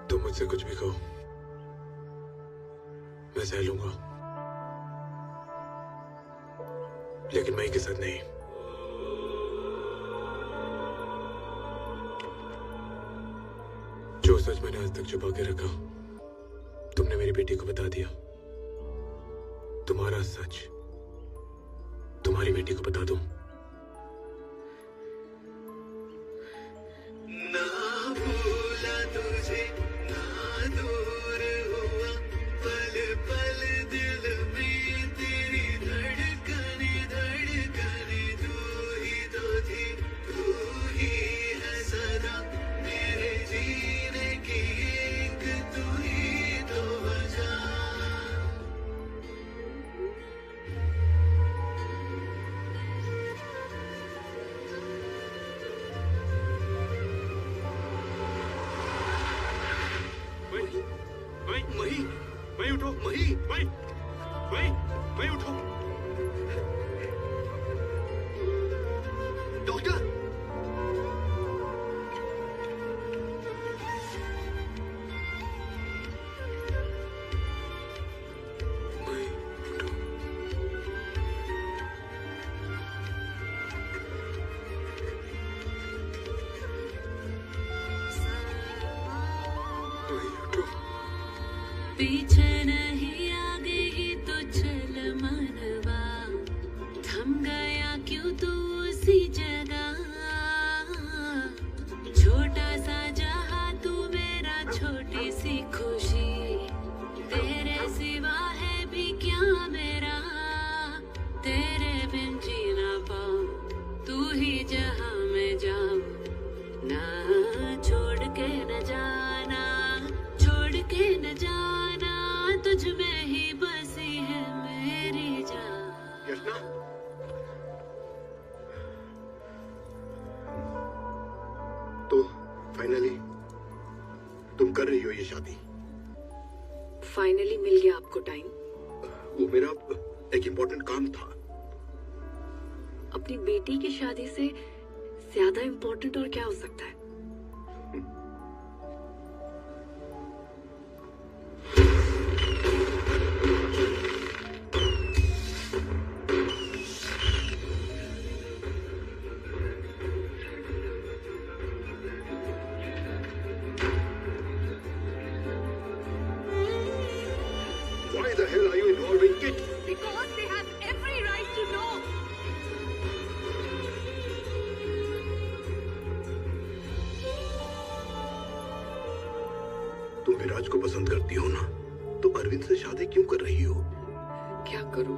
S2: तुम मुझसे कुछ भी कहो, मैं सह लूंगा, लेकिन मई के साथ नहीं। जो सच मैंने आज तक छुपा के रखा, तुमने मेरी बेटी को बता दिया। तुम्हारा सच तुम्हारी बेटी को बता दूं। मई उठो, मई उठो।
S1: डॉक्टर,
S5: पीछे नहीं आगे ही तो चल मनवा, थम गया क्यों तू उसी जगह। छोटा सा जहां तू मेरा छोटी सी खुशी, तेरे सिवा है भी क्या मेरा। तेरे बिन जी ना पाऊं, तू ही जहां मैं जाऊं। ना छोड़ के न जाना, छोड़ के न जाना, तुझ में ही बसी है मेरी जान।
S7: यशना, तो फाइनली तुम कर रही हो ये शादी?
S3: फाइनली मिल गया आपको टाइम।
S7: वो मेरा एक इम्पोर्टेंट काम था।
S3: अपनी बेटी की शादी से ज्यादा इम्पोर्टेंट और क्या हो सकता है?
S7: Why the hell are you involving kids?
S9: Because they have every right to know.
S7: तुम विराज को पसंद करती हो ना, तो अरविंद से शादी क्यों कर रही हो?
S3: क्या करूं?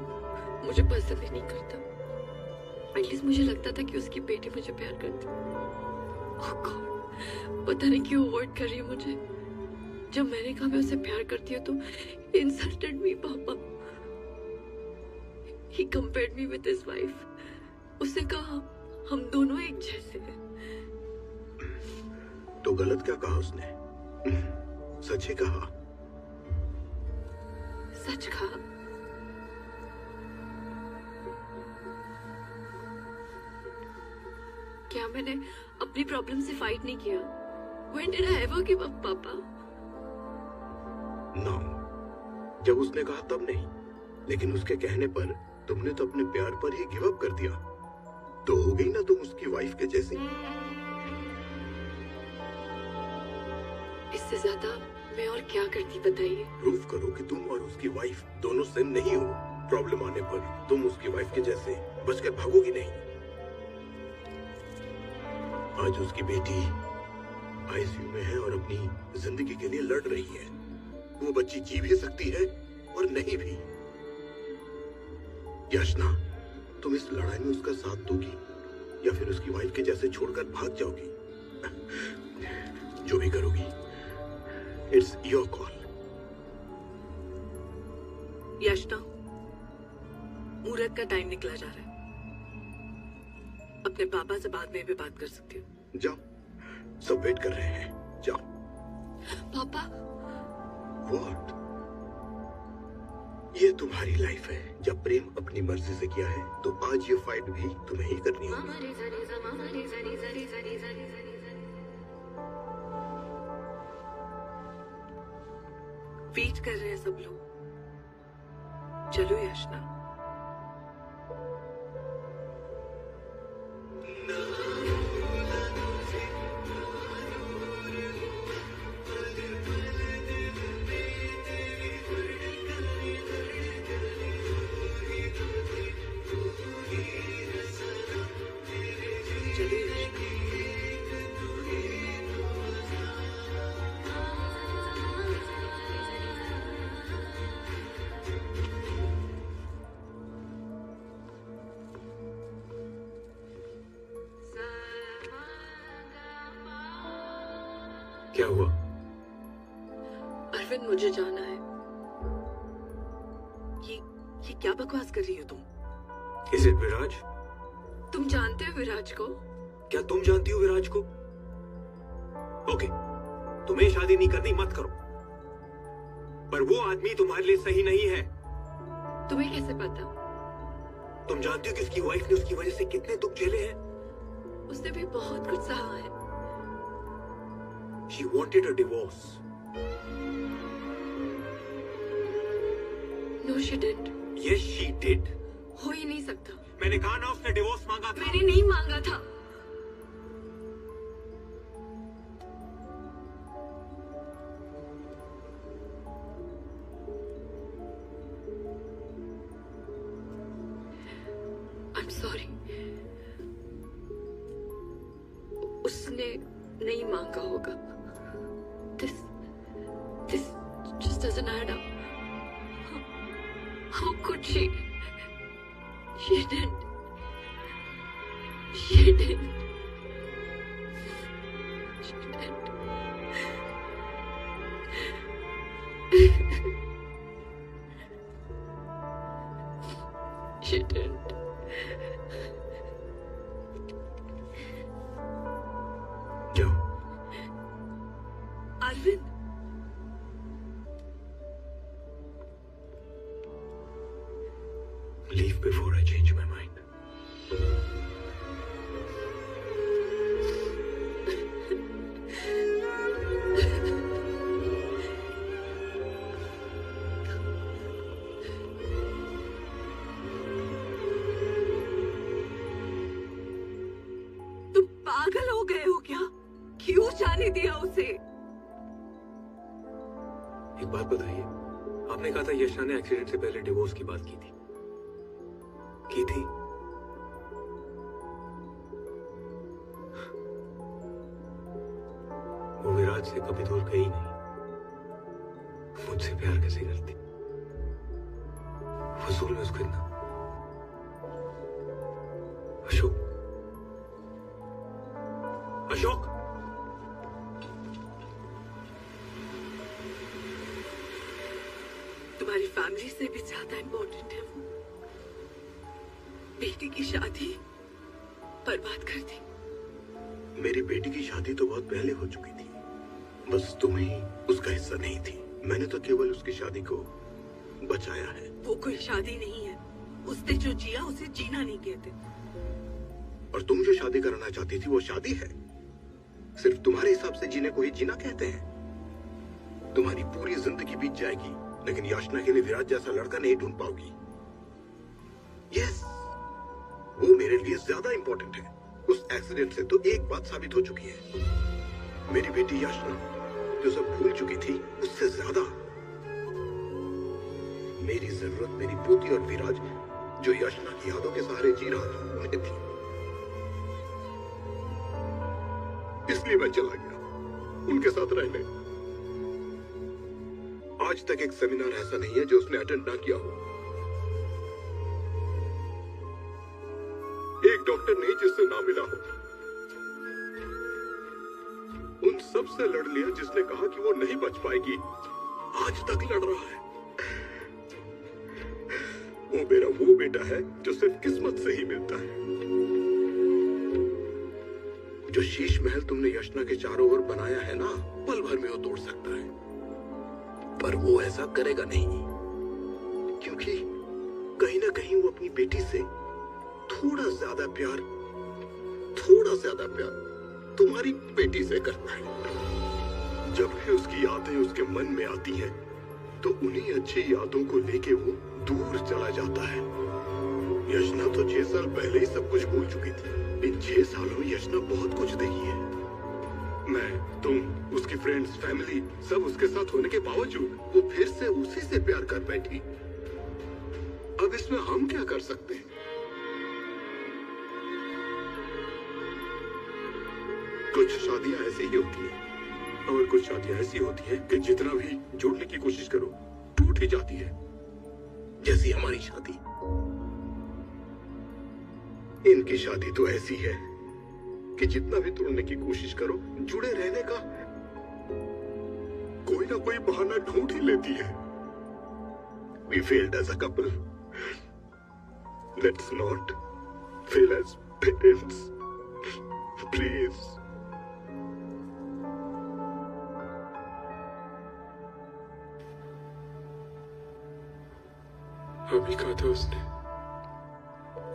S3: मुझे पसंद ही नहीं करता। एटलीस्ट मुझे लगता था कि उसकी बेटी मुझे प्यार करती। Oh God, पता नहीं क्यों अवॉइड कर रही है मुझे। जब मैंने कहा मैं उसे प्यार करती हूँ तो इंसल्टेड मी पापा। He compared me with his wife. उसने कहा हम दोनों एक जैसे हैं।
S7: तो गलत क्या कहा उसने? सच ही कहा।
S3: सच कहा। क्या मैंने अपनी प्रॉब्लम से फाइट नहीं किया? When did I ever give up, पापा?
S7: No. जब उसने कहा तब नहीं, लेकिन उसके कहने पर तुमने तो अपने प्यार पर ही गिव अप कर दिया। तो हो गई ना तुम उसकी वाइफ के जैसी।
S3: इससे ज्यादा मैं और क्या करती बताइए?
S7: प्रूव करो कि तुम और उसकी वाइफ दोनों सेम नहीं हो। प्रॉब्लम आने पर तुम उसकी वाइफ के जैसे बच कर भागोगी नहीं। आज उसकी बेटी आईसीयू में है और अपनी जिंदगी के लिए लड़ रही है। वो बच्ची जी भी सकती है और नहीं भी। याचना, तुम इस लड़ाई में उसका साथ दोगी या फिर उसकी वाइफ के जैसे छोड़कर भाग जाओगी? जो भी करोगी, इट्स योर कॉल।
S8: याचना, मुहूर्त का टाइम निकला जा रहा है। अपने पापा से बाद में भी बात कर सकती हूँ।
S7: जाओ, सब वेट कर रहे हैं। जाओ।
S3: पापा।
S7: व्हाट? ये तुम्हारी लाइफ है। जब प्रेम अपनी मर्जी से किया है तो आज ये फाइट भी तुम्हें ही करनी होगी।
S8: वेट कर रहे हैं सब लोग। चलो याचना।
S10: क्या हुआ?
S3: अरविंद, मुझे जाना है।
S8: ये क्या बकवास कर रही हो तुम?
S10: Is it विराज?
S3: तुम जानते हो विराज को?
S10: क्या तुम जानती हो विराज को? ओके, तुम्हें शादी नहीं करनी मत करो, पर वो आदमी तुम्हारे लिए सही नहीं है।
S3: तुम्हें कैसे पता?
S10: तुम जानती हो कि उसकी वाइफ ने उसकी वजह से कितने दुख झेले हैं?
S3: उसने भी बहुत कुछ सहा है।
S10: She wanted a divorce.
S3: No, she didn't.
S10: Yes, she did.
S3: हो ही नहीं सकता।
S10: मैंने कहा ना उसने डिवोर्स मांगा था।
S3: मैंने नहीं मांगा था। उसने नहीं मांगा होगा। This just doesn't add up. How could she? She didn't. She didn't. She didn't. She didn't.
S7: जाओ।
S8: Arvind,
S10: Leave before I change my mind.
S8: तुम पागल हो गए हो क्या? क्यों जाने दिया उसे?
S10: एक बात बताइए, आपने कहा था यशना ने एक्सीडेंट से पहले डिवोर्स की बात की थी। वो विराज से कभी दूर गई नहीं। मुझसे प्यार कैसे करती? फजूल में उसको इतना। अशोक, अशोक,
S8: तुम्हारी फैमिली से भी ज्यादा इम्पोर्टेंट है वो। बेटी की शादी बर्बाद कर दी।
S7: मेरी बेटी की शादी तो बहुत पहले हो चुकी थी, बस तुम ही उसका हिस्सा नहीं थी। मैंने तो केवल उसकी शादी को बचाया है।
S8: वो कोई शादी नहीं है। उसने जो जिया उसे जीना नहीं कहते।
S7: और तुम जो शादी कराना चाहती थी वो शादी है। सिर्फ तुम्हारे हिसाब से जीने को ही जीना कहते हैं। तुम्हारी पूरी जिंदगी बीत जाएगी, लेकिन याचना के लिए विराज जैसा लड़का नहीं ढूंढ पाओगी। यस, वो मेरे लिए ज्यादा इंपॉर्टेंट है। उस एक्सीडेंट से तो एक बात साबित हो चुकी है, मेरी बेटी याचना जो सब भूल चुकी थी उससे ज्यादा मेरी जरूरत मेरी पोती और विराज जो याचना की यादों के सहारे जी रहा था उन्हें थी। इसलिए मैं चला गया उनके साथ रहने। आज तक एक सेमिनार ऐसा नहीं है जो उसने अटेंड ना किया हो। एक डॉक्टर नहीं जिससे ना मिला हो। उन सब से लड़ लिया जिसने कहा कि वो नहीं बच पाएगी। आज तक लड़ रहा है। वो मेरा वो बेटा है जो सिर्फ किस्मत से ही मिलता है। जो शीश महल तुमने यशना के चारों ओर बनाया है ना, पल भर में वो तोड़ सकता है, पर वो ऐसा करेगा नहीं, क्योंकि कहीं ना कहीं वो अपनी बेटी से थोड़ा ज्यादा प्यार तुम्हारी बेटी से करता है। जब भी उसकी यादें उसके मन में आती हैं, तो उन्हीं अच्छी यादों को लेके वो दूर चला जाता है। यशना तो 6 साल पहले ही सब कुछ भूल चुकी थी। इन 6 सालों में यशना बहुत कुछ देखी है। मैं, तुम, उसकी फ्रेंड्स, फैमिली, सब उसके साथ होने के बावजूद वो फिर से उसी से प्यार कर बैठी। अब इसमें हम क्या कर सकते हैं? कुछ शादियां ऐसी ही होती हैं, और कुछ शादियां ऐसी होती हैं कि जितना भी जोड़ने की कोशिश करो टूट ही जाती है, जैसी हमारी शादी। इनकी शादी तो ऐसी है कि जितना भी तोड़ने की कोशिश करो, जुड़े रहने का कोई ना कोई बहाना ढूंढ ही लेती है। We failed as a couple. Let's not fail as parents. Please.
S2: अभी कहा था उसने,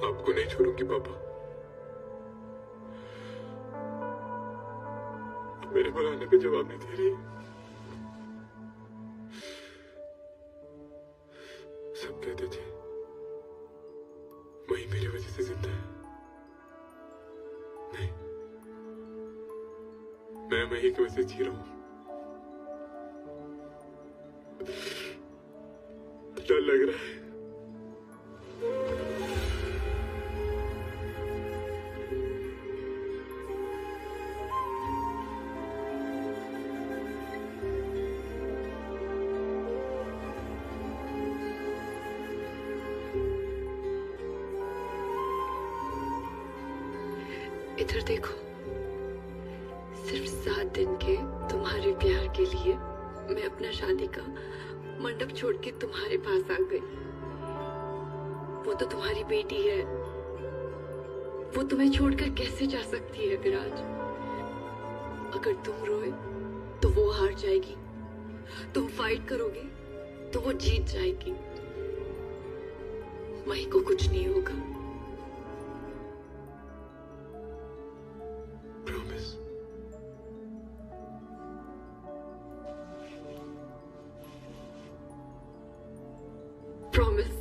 S2: आपको नहीं छोड़ूंगी पापा। मेरे बुलाने पे जवाब नहीं दे रही। सब कहते थे मई मेरी वजह से जिंदा है। नहीं, मैं मई की वजह से जी रहा हूं। डर लग रहा है।
S3: इधर देखो, सिर्फ 7 दिन के तुम्हारे प्यार के लिए मैं अपना शादी का मंडप छोड़ के तुम्हारे पास आ गई। वो तो तुम्हारी बेटी है, वो तुम्हें छोड़कर कैसे जा सकती है विराज? अगर तुम रोए तो वो हार जाएगी, तुम फाइट करोगे तो वो जीत जाएगी। मही को कुछ नहीं होगा।
S2: Promise.
S3: Promise.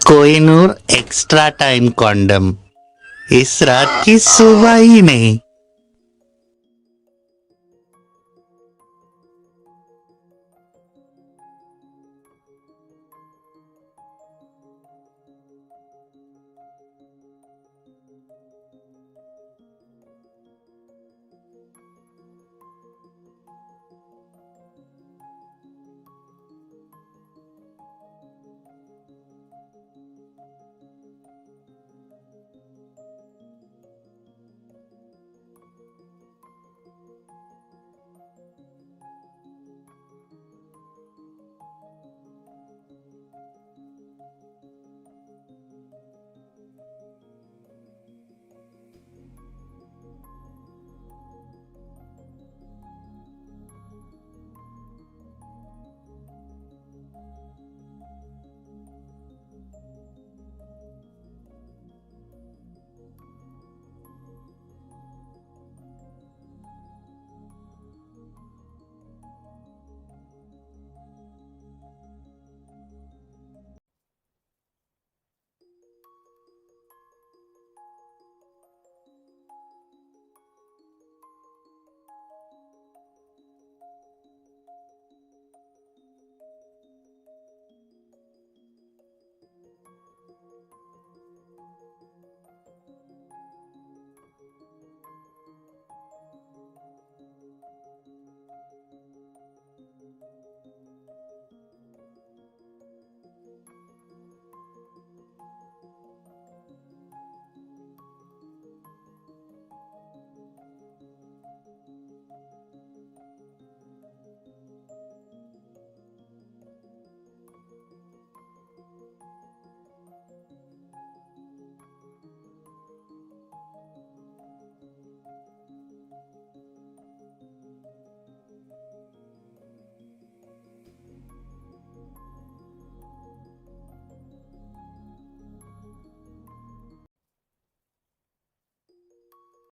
S12: Kohinoor extra time condom, इस रात की सुबह ही नहीं।